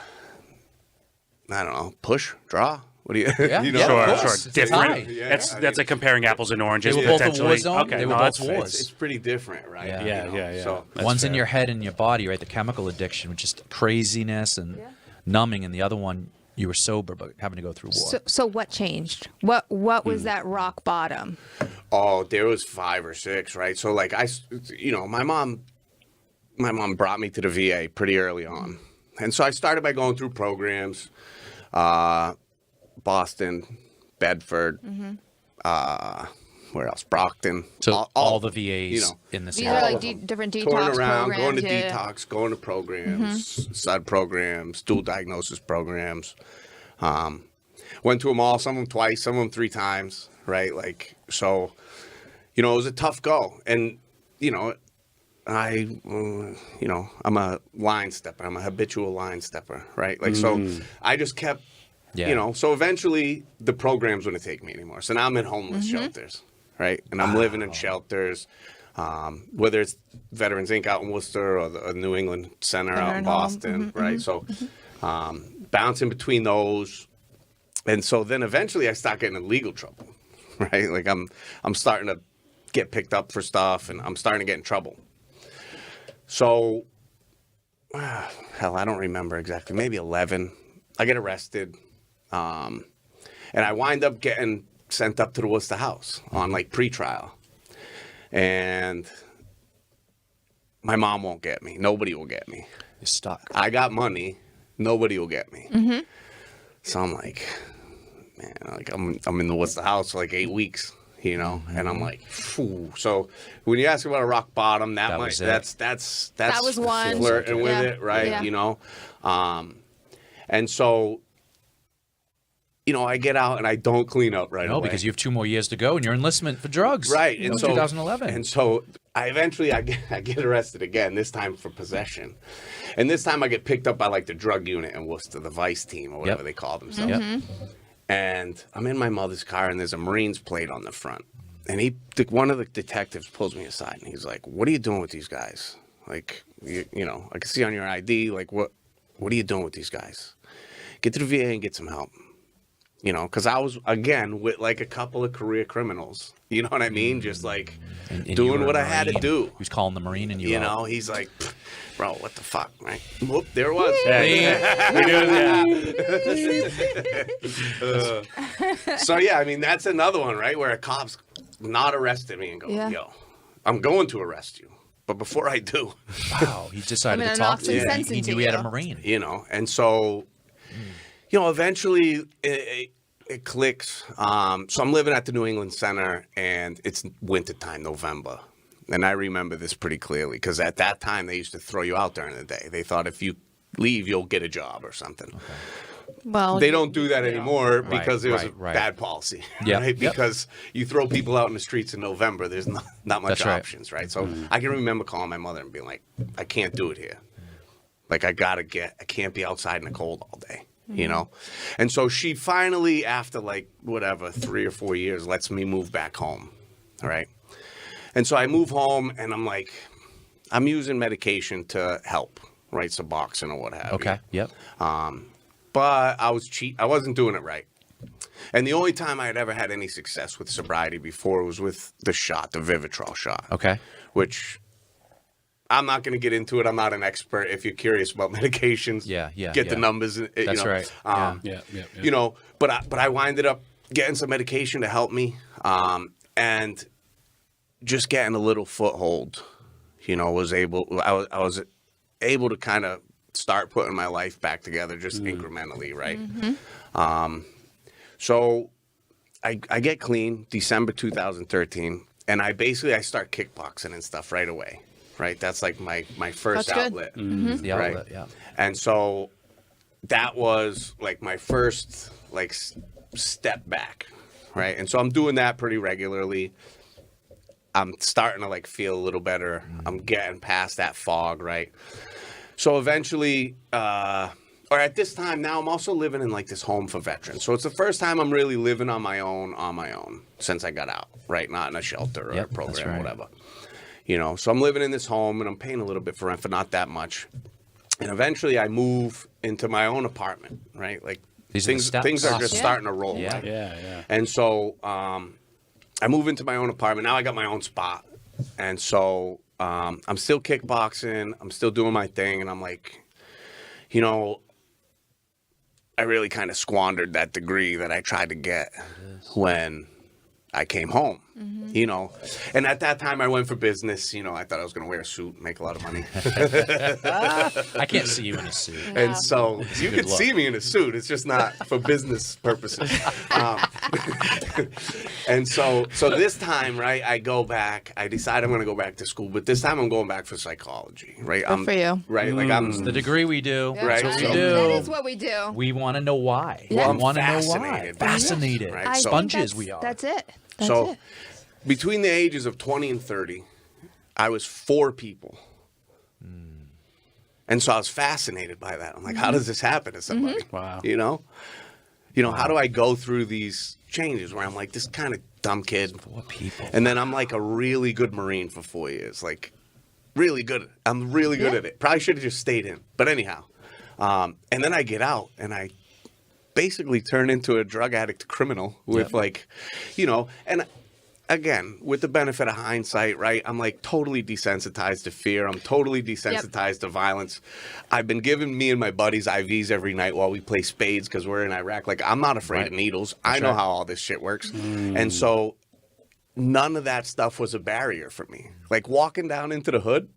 Speaker 3: don't know. Push, draw. What do you?
Speaker 2: Yeah,
Speaker 3: you know?
Speaker 2: yeah,
Speaker 1: Sure,
Speaker 2: of
Speaker 1: sure.
Speaker 2: course. It's
Speaker 1: Different.
Speaker 2: tied.
Speaker 3: Yeah,
Speaker 1: that's
Speaker 3: I
Speaker 1: that's
Speaker 3: mean-
Speaker 1: like comparing apples and oranges.
Speaker 2: They were both a
Speaker 1: potentially.
Speaker 2: war zone.
Speaker 1: Okay,
Speaker 2: They were
Speaker 1: no,
Speaker 2: both
Speaker 1: that's fair.
Speaker 2: wars.
Speaker 3: It's pretty different, right?
Speaker 2: Yeah.
Speaker 1: Yeah,
Speaker 3: You know,
Speaker 1: yeah.
Speaker 3: So
Speaker 1: That's
Speaker 2: One's in
Speaker 1: fair.
Speaker 2: your head and your body, right? The chemical addiction, which is craziness and numbing, and the other one, you were sober but having to go through war.
Speaker 4: So what changed? What was that rock bottom?
Speaker 3: oh, there was 5 or 6, right? So like my mom brought me to the VA pretty early on, and so I started by going through programs, Boston, Bedford, where else? Brockton.
Speaker 2: So all the VAs
Speaker 3: you know,
Speaker 2: in the
Speaker 4: These
Speaker 2: same.
Speaker 4: are
Speaker 3: all
Speaker 4: like
Speaker 3: of them.
Speaker 4: different detox
Speaker 3: touring around,
Speaker 4: programs.
Speaker 3: going to
Speaker 4: yeah.
Speaker 3: detox, going to programs, SUD programs, dual diagnosis programs. Went to them all, some of them twice, some of them 3 times, right? Like, so, it was a tough go. And, I'm a line stepper. I'm a habitual line stepper, right? Like, so I just kept,
Speaker 2: Yeah.
Speaker 3: so eventually the programs wouldn't take me anymore. So now I'm in homeless shelters, right? And I'm living in shelters, whether it's Veterans Inc. out in Worcester or the New England Center out in
Speaker 4: Veteran home.
Speaker 3: Boston, right? So bouncing between those. And so then eventually I start getting in legal trouble, right? Like I'm starting to get picked up for stuff and I'm starting to get in trouble. So, hell, I don't remember exactly, maybe 11. I get arrested. And I wind up getting sent up to the Worcester House on like pretrial. And my mom won't get me. Nobody will get me.
Speaker 2: You're stuck.
Speaker 3: I got money. Nobody will get me. So I'm like, man, like I'm in the Worcester House for like 8 weeks, and I'm like, phew. So when you ask about a rock bottom,
Speaker 2: That
Speaker 3: might
Speaker 2: was it.
Speaker 3: that's
Speaker 4: That was one.
Speaker 3: flirting with
Speaker 4: Yeah.
Speaker 3: it, right?
Speaker 4: Yeah.
Speaker 3: And so, I get out and I don't clean up right
Speaker 2: No,
Speaker 3: away.
Speaker 2: because you have 2 more years to go and your enlistment for drugs.
Speaker 3: Right,
Speaker 2: In
Speaker 3: and so
Speaker 2: 2011.
Speaker 3: And so I get arrested again. This time for possession, and this time I get picked up by like the drug unit in Worcester, the Vice team or whatever
Speaker 2: Yep.
Speaker 3: they call themselves.
Speaker 2: Yep.
Speaker 3: And I'm in my mother's car, and there's a Marines plate on the front. And one of the detectives pulls me aside, and he's like, "What are you doing with these guys? Like, I can see on your ID, like, what are you doing with these guys? Get to the VA and get some help." Because I was, again, with like a couple of career criminals. You know what I mean? Just like
Speaker 2: And you
Speaker 3: doing
Speaker 2: were
Speaker 3: what
Speaker 2: a
Speaker 3: I had to
Speaker 2: Marine.
Speaker 3: do.
Speaker 2: He was calling the Marine and you out.
Speaker 3: He's like, bro, what the fuck, right? Whoop, there it was. So, yeah, I mean, that's another one, right? Where a cop's not arrested me and go,
Speaker 4: Yeah.
Speaker 3: yo, I'm going to arrest you. But before I do,
Speaker 2: Wow, he decided
Speaker 4: I'm
Speaker 2: to
Speaker 4: gonna
Speaker 2: talk
Speaker 4: knock
Speaker 2: to
Speaker 4: some
Speaker 2: you.
Speaker 4: sense
Speaker 2: He
Speaker 4: into
Speaker 2: knew he had a
Speaker 4: you.
Speaker 2: Marine.
Speaker 3: and so, eventually it clicks. So I'm living at the New England Center, and it's wintertime, November. And I remember this pretty clearly because at that time they used to throw you out during the day. They thought if you leave, you'll get a job or something.
Speaker 4: Well,
Speaker 3: They don't do that anymore because it was a
Speaker 2: right.
Speaker 3: bad policy,
Speaker 2: Yep,
Speaker 3: right?
Speaker 2: yep.
Speaker 3: Because you throw people out in the streets in November, there's not much
Speaker 2: That's right.
Speaker 3: options, right? So I can remember calling my mother and being like, I can't do it here. Like, I can't be outside in the cold all day, And so she finally, after like, 3 or 4 years, lets me move back home, all right? And so I move home, and I'm using medication to help, right? Suboxone or what have you.
Speaker 2: Okay. Yep.
Speaker 3: But I wasn't doing it right. And the only time I had ever had any success with sobriety before was with the Vivitrol shot.
Speaker 2: Okay.
Speaker 3: Which I'm not going to get into it. I'm not an expert. If you're curious about medications, get the numbers.
Speaker 2: That's right.
Speaker 1: Yeah.
Speaker 3: But I winded up getting some medication to help me, and just getting a little foothold. I was able to kind of start putting my life back together just incrementally, right? So I get clean December 2013, and I start kickboxing and stuff right away, right? That's like my first
Speaker 4: That's good.
Speaker 3: outlet.
Speaker 2: The
Speaker 3: Right.
Speaker 2: outlet, yeah.
Speaker 3: And so that was like my first like step back, right? And so I'm doing that pretty regularly. I'm starting to like feel a little better. I'm getting past that fog, right? So eventually, or at this time now, I'm also living in like this home for veterans. So it's the first time I'm really living on my own since I got out, right? Not in a shelter or
Speaker 2: Yep,
Speaker 3: a program
Speaker 2: that's
Speaker 3: or
Speaker 2: right.
Speaker 3: whatever. You know, so I'm living in this home and I'm paying a little bit for rent, but not that much. And eventually I move into my own apartment, right? Like
Speaker 2: These are the
Speaker 3: things
Speaker 2: steps.
Speaker 3: are just
Speaker 2: Yeah.
Speaker 3: starting to roll.
Speaker 2: Yeah.
Speaker 3: Right?
Speaker 1: Yeah.
Speaker 3: And so I move into my own apartment. Now I got my own spot. And so I'm still kickboxing. I'm still doing my thing. And I'm like, you know, I really kind of squandered that degree that I tried to get when I came home, you know. And at that time I went for business. You know, I thought I was going to wear a suit, make a lot of money.
Speaker 2: I can't see you in a suit.
Speaker 3: And so you
Speaker 2: good
Speaker 3: can
Speaker 2: look.
Speaker 3: see me in a suit. It's just not for business purposes. And so this time, right, I go back. I decide I'm going to go back to school, but this time I'm going back for psychology, right?
Speaker 4: Good for you.
Speaker 3: Right, like I'm
Speaker 2: The degree we do.
Speaker 3: Right,
Speaker 2: That's what
Speaker 3: so-
Speaker 2: we do.
Speaker 4: That is what we do.
Speaker 2: We want to know why.
Speaker 4: Yeah.
Speaker 2: We want to know why.
Speaker 3: Fascinated by it.
Speaker 2: Fascinated.
Speaker 3: Right,
Speaker 4: I think
Speaker 2: Sponges
Speaker 4: that's-
Speaker 2: we are.
Speaker 4: That's it. That's
Speaker 3: so
Speaker 4: it.
Speaker 3: between the ages of 20 and 30, I was 4 people. And so I was fascinated by that. I'm like, how does this happen to somebody?
Speaker 1: Wow.
Speaker 3: You know, how do I go through these changes where I'm like this kind of dumb kid,
Speaker 2: 4 people.
Speaker 3: and then I'm like a really good Marine for 4 years, like really good. I'm really good at it. Probably should have just stayed in, but anyhow. And then I get out and I basically turn into a drug addict criminal with like, you know, and again, with the benefit of hindsight, right? I'm like totally desensitized to fear. I'm totally desensitized to violence. I've been giving me and my buddies IVs every night while we play spades because we're in Iraq. Like, I'm not afraid of needles. I know how all this shit works. And so none of that stuff was a barrier for me. Like walking down into the hood,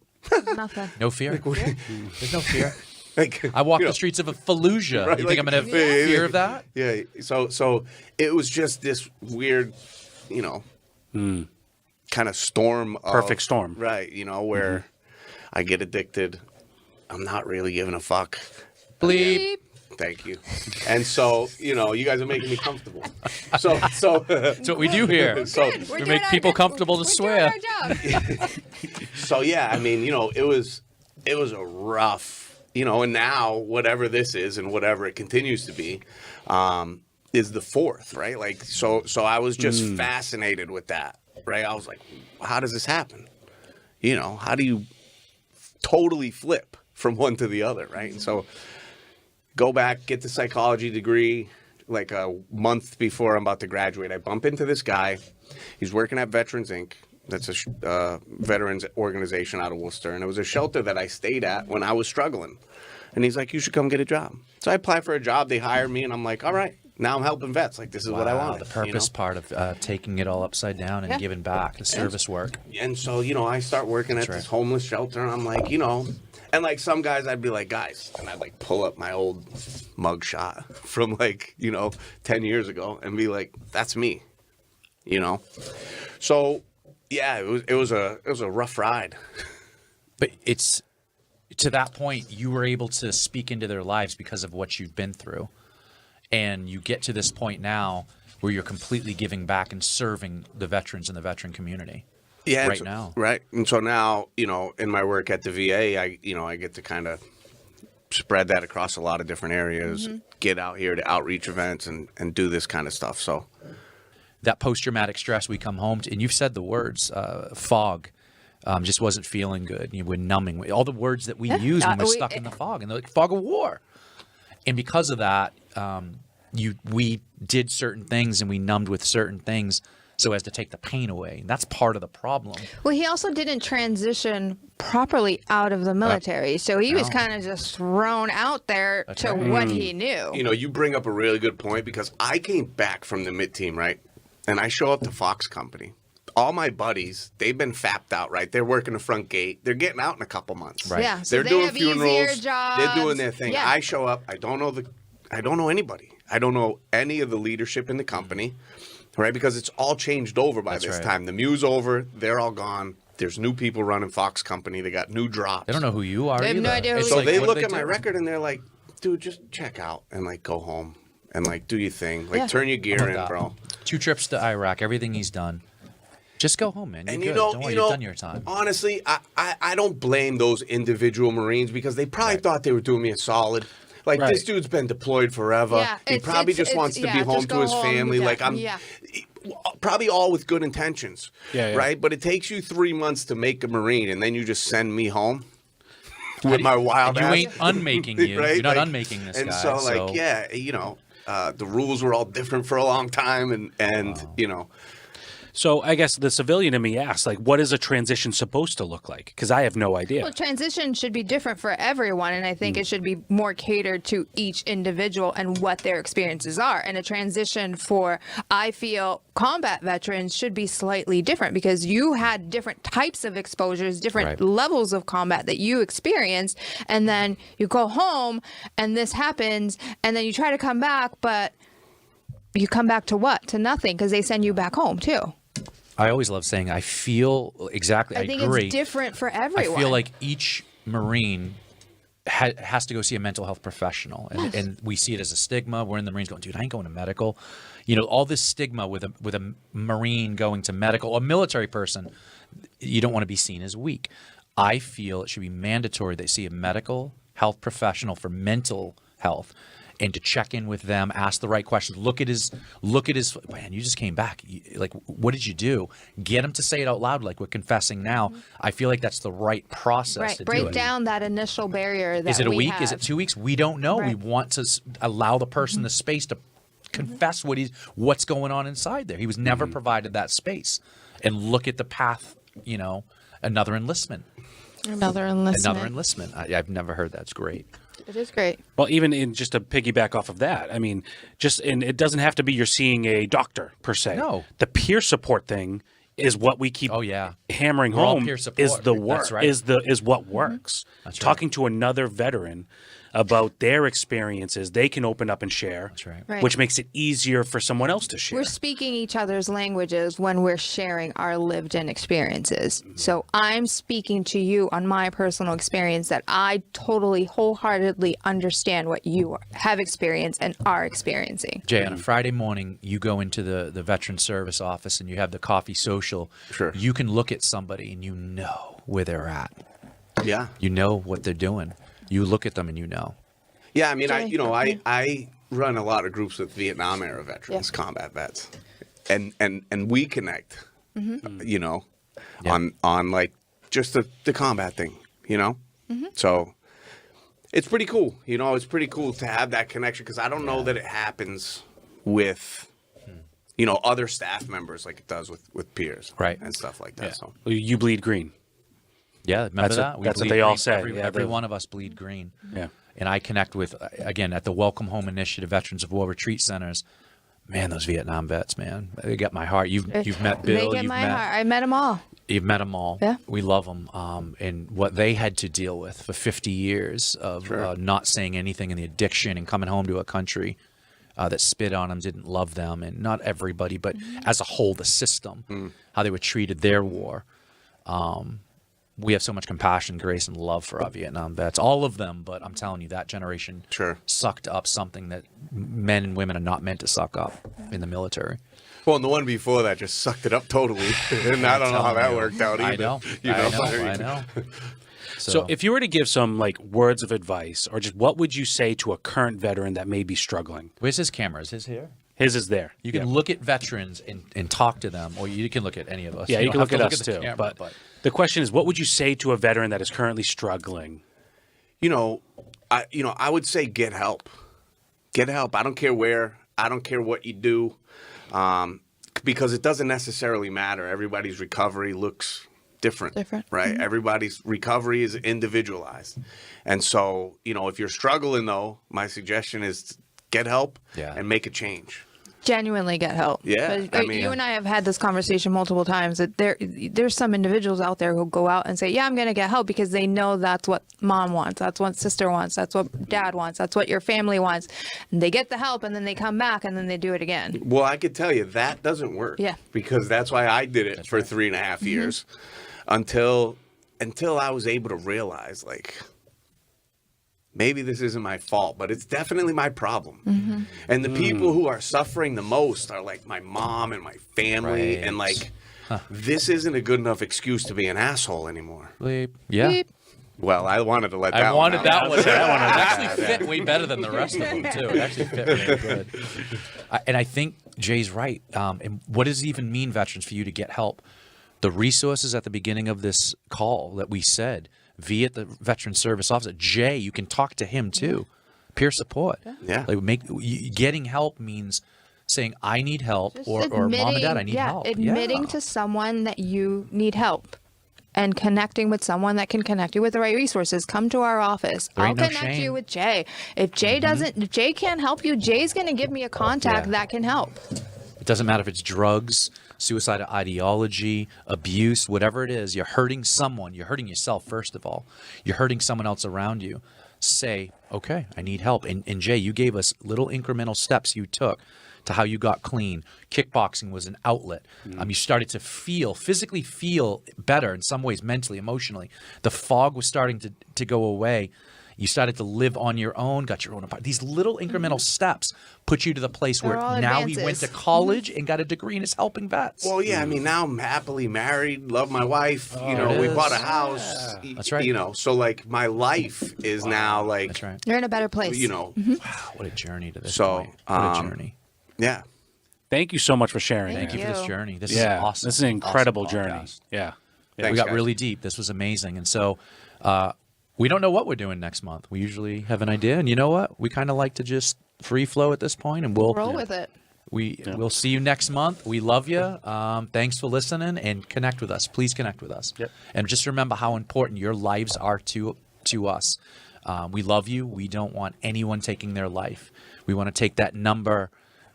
Speaker 4: Nothing.
Speaker 2: No fear. There's no fear.
Speaker 3: like
Speaker 2: I walk
Speaker 3: you
Speaker 2: the
Speaker 3: know,
Speaker 2: streets of a Fallujah.
Speaker 3: Right,
Speaker 2: You
Speaker 3: like-
Speaker 2: think I'm going to have
Speaker 3: Yeah.
Speaker 2: fear of that?
Speaker 3: Yeah. So it was just this weird, you know, kind of storm.
Speaker 1: Perfect storm.
Speaker 3: Right. You know, where I get addicted. I'm not really giving a fuck.
Speaker 2: Bleep.
Speaker 3: Thank you. And so, you know, you guys are making me comfortable. So
Speaker 2: That's what we do here.
Speaker 3: So-
Speaker 4: Good. We're
Speaker 2: we
Speaker 4: doing
Speaker 2: make
Speaker 4: our
Speaker 2: people
Speaker 4: good-
Speaker 2: comfortable to
Speaker 4: we're
Speaker 2: swear.
Speaker 4: doing our job.
Speaker 3: so yeah, I mean, you know, it was a rough, you know, and now whatever this is and whatever it continues to be, is the 4th, right? Like, so I was just fascinated with that, right? I was like, how does this happen? You know, how do you totally flip from one to the other, right? And so go back, get the psychology degree. Like a month before I'm about to graduate, I bump into this guy. He's working at Veterans Inc. That's a veterans organization out of Worcester. And it was a shelter that I stayed at when I was struggling. And he's like, you should come get a job. So I apply for a job. They hire me. And I'm like, all right, now I'm helping vets. Like, this is what I
Speaker 2: Wow,
Speaker 3: want.
Speaker 2: the purpose part of taking it all upside down and giving back, the service work.
Speaker 3: And so, you know, I start working at this homeless shelter. And I'm like, you know, and like some guys, I'd be like, guys. And I'd like pull up my old mugshot from like, you know, 10 years ago and be like, that's me, you know? So, yeah, it was a rough ride.
Speaker 2: But it's to that point, you were able to speak into their lives because of what you've been through. And you get to this point now where you're completely giving back and serving the veterans and the veteran community.
Speaker 3: Yeah,
Speaker 2: Right
Speaker 3: so-
Speaker 2: now.
Speaker 3: Right. And so now, you know, in my work at the VA, I get to kind of spread that across a lot of different areas, get out here to outreach events and do this kind of stuff. So
Speaker 2: That post-traumatic stress, we come home to, and you've said the words, fog, just wasn't feeling good. You were numbing. All the words that we use when we're stuck in the fog, and the fog of war. And because of that, we did certain things and we numbed with certain things so as to take the pain away. And that's part of the problem.
Speaker 4: Well, he also didn't transition properly out of the military, so he was kind of just thrown out there to what he knew.
Speaker 3: you know, you bring up a really good point because I came back from the mid team, right? And I show up to Fox Company. All my buddies, they've been fapped out, right? They're working the front gate. They're getting out in a couple months.
Speaker 2: Right.
Speaker 4: Yeah, so
Speaker 3: They're
Speaker 4: they
Speaker 3: doing
Speaker 4: have easier
Speaker 3: funerals.
Speaker 4: jobs.
Speaker 3: They're doing their thing.
Speaker 4: Yeah.
Speaker 3: I show up. I don't know anybody. I don't know any of the leadership in the company, right? Because it's all changed over by this
Speaker 2: right.
Speaker 3: time. The Mew's over. They're all gone. There's new people running Fox Company. They got new drops.
Speaker 2: They don't know who you are
Speaker 4: They have
Speaker 2: either.
Speaker 4: no idea who
Speaker 2: It's
Speaker 4: you
Speaker 3: So
Speaker 4: are.
Speaker 3: they
Speaker 2: what
Speaker 3: look
Speaker 2: do
Speaker 3: at my
Speaker 2: do?
Speaker 3: record and they're like, dude, just check out and like go home and like do your thing. Like
Speaker 4: Yeah.
Speaker 3: turn your gear
Speaker 2: How
Speaker 3: in,
Speaker 2: about that?
Speaker 3: bro.
Speaker 2: 2 trips to Iraq, everything he's done. Just go home, man. You're
Speaker 3: And
Speaker 2: good.
Speaker 3: you know,
Speaker 2: Don't worry,
Speaker 3: you know,
Speaker 2: you've done your time.
Speaker 3: honestly, I don't blame those individual Marines because they probably thought they were doing me a solid. Like
Speaker 1: Right.
Speaker 3: this dude's been deployed forever.
Speaker 4: Yeah,
Speaker 3: he
Speaker 4: it's-
Speaker 3: probably
Speaker 4: it's-
Speaker 3: just wants to
Speaker 4: yeah,
Speaker 3: be home
Speaker 4: just
Speaker 3: to
Speaker 4: go
Speaker 3: his
Speaker 4: home,
Speaker 3: family.
Speaker 4: yeah,
Speaker 3: Like I'm.
Speaker 4: yeah.
Speaker 3: probably all with good intentions,
Speaker 1: Yeah.
Speaker 3: right? But it takes you 3 months to make a Marine, and then you just send me home with my wild
Speaker 2: You
Speaker 3: ass.
Speaker 2: ain't unmaking you.
Speaker 3: Right?
Speaker 2: You're not
Speaker 3: Like,
Speaker 2: unmaking this
Speaker 3: and
Speaker 2: guy.
Speaker 3: so, like, yeah, you know, the rules were all different for a long time, and you know.
Speaker 1: So I guess the civilian in me asks, like, what is a transition supposed to look like? Because I have no idea.
Speaker 4: Well, transition should be different for everyone, and I think it should be more catered to each individual and what their experiences are. And a transition for, I feel, combat veterans should be slightly different because you had different types of exposures, different
Speaker 2: Right.
Speaker 4: levels of combat that you experienced, and then you go home and this happens, and then you try to come back, but you come back to what? To nothing, because they send you back home too.
Speaker 2: I always love saying I feel exactly. I
Speaker 4: think
Speaker 2: agree.
Speaker 4: it's different for everyone.
Speaker 2: I feel like each Marine has to go see a mental health professional, and we see it as a stigma. We're in the Marines going, dude, I ain't going to medical. You know, all this stigma with a Marine going to medical, a military person, you don't want to be seen as weak. I feel it should be mandatory they see a medical health professional for mental health. And to check in with them, ask the right questions. Look at his. Man, you just came back. Like, what did you do? Get him to say it out loud, like we're confessing now. I feel like that's the right process
Speaker 4: right,
Speaker 2: to
Speaker 4: break
Speaker 2: do it.
Speaker 4: down that initial barrier that
Speaker 2: Is it a
Speaker 4: we
Speaker 2: week?
Speaker 4: have.
Speaker 2: Is it 2 weeks? We don't know. We
Speaker 4: Right.
Speaker 2: want to allow the person the space to confess what's going on inside there. He was never provided that space. And look at the path. You know, another enlistment.
Speaker 4: Another enlistment.
Speaker 2: Another enlistment. I've never heard that's great.
Speaker 4: It is great.
Speaker 1: Well, even in just to piggyback off of that, I mean, and it doesn't have to be you're seeing a doctor per se.
Speaker 2: No.
Speaker 1: The peer support thing is what we keep
Speaker 2: Oh, yeah.
Speaker 1: hammering
Speaker 2: We're all
Speaker 1: home
Speaker 2: peer support.
Speaker 1: is the work
Speaker 2: That's right.
Speaker 1: is what works.
Speaker 2: That's right.
Speaker 1: Talking to another veteran about their experiences, they can open up and share.
Speaker 2: That's right.
Speaker 4: Right.
Speaker 1: Which makes it easier for someone else to share.
Speaker 4: We're speaking each other's languages when we're sharing our lived-in experiences. So I'm speaking to you on my personal experience that I totally, wholeheartedly understand what you have experienced and are experiencing.
Speaker 2: Jay, on a Friday morning, you go into the Veteran Service office and you have the coffee social.
Speaker 3: Sure.
Speaker 2: You can look at somebody and you know where they're at.
Speaker 3: Yeah.
Speaker 2: You know what they're doing. You look at them and you know.
Speaker 3: Yeah, I mean,
Speaker 4: Jay,
Speaker 3: I run a lot of groups with Vietnam era veterans, combat vets, and we connect, you know, on like just the combat thing, you know. So it's pretty cool, you know. It's pretty cool to have that connection because I don't know that it happens with, you know, other staff members like it does with peers,
Speaker 2: Right.
Speaker 3: and stuff like that. So
Speaker 1: You bleed green.
Speaker 2: Yeah, remember
Speaker 1: That's
Speaker 2: that?
Speaker 1: what- that's what
Speaker 2: bleed
Speaker 1: they all
Speaker 2: green.
Speaker 1: say.
Speaker 2: Every
Speaker 1: Yeah,
Speaker 2: one of us bleed green.
Speaker 1: Yeah.
Speaker 2: And I connect with, again, at the Welcome Home Initiative, Veterans of War Retreat Centers. Man, those Vietnam vets, man, they get my heart. You've met Bill.
Speaker 4: They get
Speaker 2: you've
Speaker 4: my
Speaker 2: met,
Speaker 4: heart. I met them all.
Speaker 2: You've met them all.
Speaker 4: Yeah.
Speaker 2: We love them. And what they had to deal with for 50 years of not saying anything and the addiction and coming home to a country that spit on them, didn't love them, and not everybody, but as a whole, the system, how they were treated, their war. We have so much compassion, grace, and love for our Vietnam vets. All of them, but I'm telling you, that generation sucked up something that men and women are not meant to suck up in the military.
Speaker 3: well, and the one before that just sucked it up totally, and I don't know how that worked out either.
Speaker 2: I know.
Speaker 3: You know?
Speaker 2: I know.
Speaker 1: So if you were to give some like words of advice or just what would you say to a current veteran that may be struggling?
Speaker 2: Where's his camera? Is his here?
Speaker 1: His is there.
Speaker 2: You can look at veterans and talk to them, or you can look at any of us.
Speaker 1: Yeah, you can
Speaker 2: don't
Speaker 1: look
Speaker 2: have
Speaker 1: at
Speaker 2: to
Speaker 1: us
Speaker 2: the
Speaker 1: too.
Speaker 2: camera,
Speaker 1: But the question is, what would you say to a veteran that is currently struggling?
Speaker 3: You know, I would say get help. Get help. I don't care where. I don't care what you do, because it doesn't necessarily matter. Everybody's recovery looks different. Right? Everybody's recovery is individualized, and so you know, if you're struggling, though, my suggestion is get help and make a change.
Speaker 4: Genuinely get help.
Speaker 3: Yeah,
Speaker 4: But,
Speaker 3: I mean-
Speaker 4: you and I have had this conversation multiple times that there's some individuals out there who go out and say, yeah, I'm going to get help because they know that's what mom wants. That's what sister wants. That's what dad wants. That's what your family wants. And they get the help and then they come back and then they do it again.
Speaker 3: Well, I could tell you that doesn't work.
Speaker 4: Yeah.
Speaker 3: Because that's why I did it for 3.5 years until I was able to realize, like, maybe this isn't my fault, but it's definitely my problem. And the people who are suffering the most are like my mom and my family.
Speaker 2: Right.
Speaker 3: And like, this isn't a good enough excuse to be an asshole anymore.
Speaker 2: Yeah.
Speaker 4: Beep.
Speaker 3: Well, I wanted to let that
Speaker 2: I
Speaker 3: one
Speaker 2: wanted
Speaker 3: out.
Speaker 2: that one.
Speaker 1: That one
Speaker 2: It
Speaker 1: was
Speaker 2: actually fit way better than the rest of them too. It actually fit really good. And I think Jay's right. And what does it even mean, veterans, for you to get help? The resources at the beginning of this call that we said via the Veteran Service Officer, Jay, you can talk to him too. Peer support.
Speaker 3: Yeah.
Speaker 2: Like getting help means saying I need help,
Speaker 4: Just
Speaker 2: or mom and dad, I need
Speaker 4: yeah,
Speaker 2: help.
Speaker 4: Admitting to someone that you need help and connecting with someone that can connect you with the right resources. Come to our office.
Speaker 2: There
Speaker 4: I'll
Speaker 2: ain't no
Speaker 4: connect
Speaker 2: shame.
Speaker 4: you with Jay. If Jay doesn't, if Jay can't help you, Jay's going to give me a contact
Speaker 2: Yeah.
Speaker 4: that can help.
Speaker 2: It doesn't matter if it's drugs, suicidal ideology, abuse, whatever it is. You're hurting someone. You're hurting yourself, first of all. You're hurting someone else around you. Say, okay, I need help. And Jay, you gave us little incremental steps you took to how you got clean. Kickboxing was an outlet. You started to physically feel better in some ways, mentally, emotionally. The fog was starting to go away. You started to live on your own, got your own apartment. These little incremental steps put you to the place
Speaker 4: They're
Speaker 2: where
Speaker 4: all
Speaker 2: now he went
Speaker 4: advances.
Speaker 2: to college and got a degree and is helping vets.
Speaker 3: Well, yeah, I mean, now I'm happily married, love my wife. You know,
Speaker 2: There
Speaker 3: we
Speaker 2: it
Speaker 3: bought a
Speaker 2: is.
Speaker 3: house.
Speaker 2: That's right.
Speaker 3: You know, so like my life is now like,
Speaker 2: That's right.
Speaker 4: You're in a better place.
Speaker 3: you know,
Speaker 2: Wow, what a journey to this
Speaker 3: So,
Speaker 2: point. What a journey.
Speaker 3: yeah.
Speaker 1: Thank you so much for sharing.
Speaker 4: Thank
Speaker 2: Thank you for this journey. This
Speaker 1: Yeah,
Speaker 2: is awesome.
Speaker 1: this is an incredible
Speaker 2: Awesome
Speaker 1: journey.
Speaker 2: podcast.
Speaker 1: Yeah.
Speaker 3: Thanks,
Speaker 2: We got
Speaker 3: guys.
Speaker 2: really deep. This was amazing. And so we don't know what we're doing next month. We usually have an idea. And you know what? We kind of like to just free flow at this point, and we'll
Speaker 4: Roll with it.
Speaker 2: we'll see you next month. We love you. Thanks for listening, and connect with us. Please connect with us.
Speaker 1: Yep.
Speaker 2: And just remember how important your lives are to us. We love you. We don't want anyone taking their life. We want to take that number,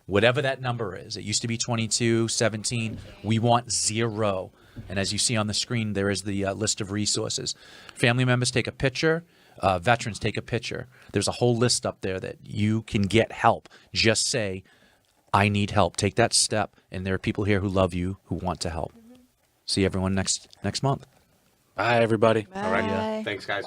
Speaker 2: whatever that number is. It used to be 22, 17. We want 0. And as you see on the screen, there is the list of resources. Family members take a picture. Veterans take a picture. There's a whole list up there that you can get help. Just say, I need help. Take that step. And there are people here who love you, who want to help. See everyone next month.
Speaker 1: Bye, everybody.
Speaker 4: Bye.
Speaker 3: All right. Thanks, guys.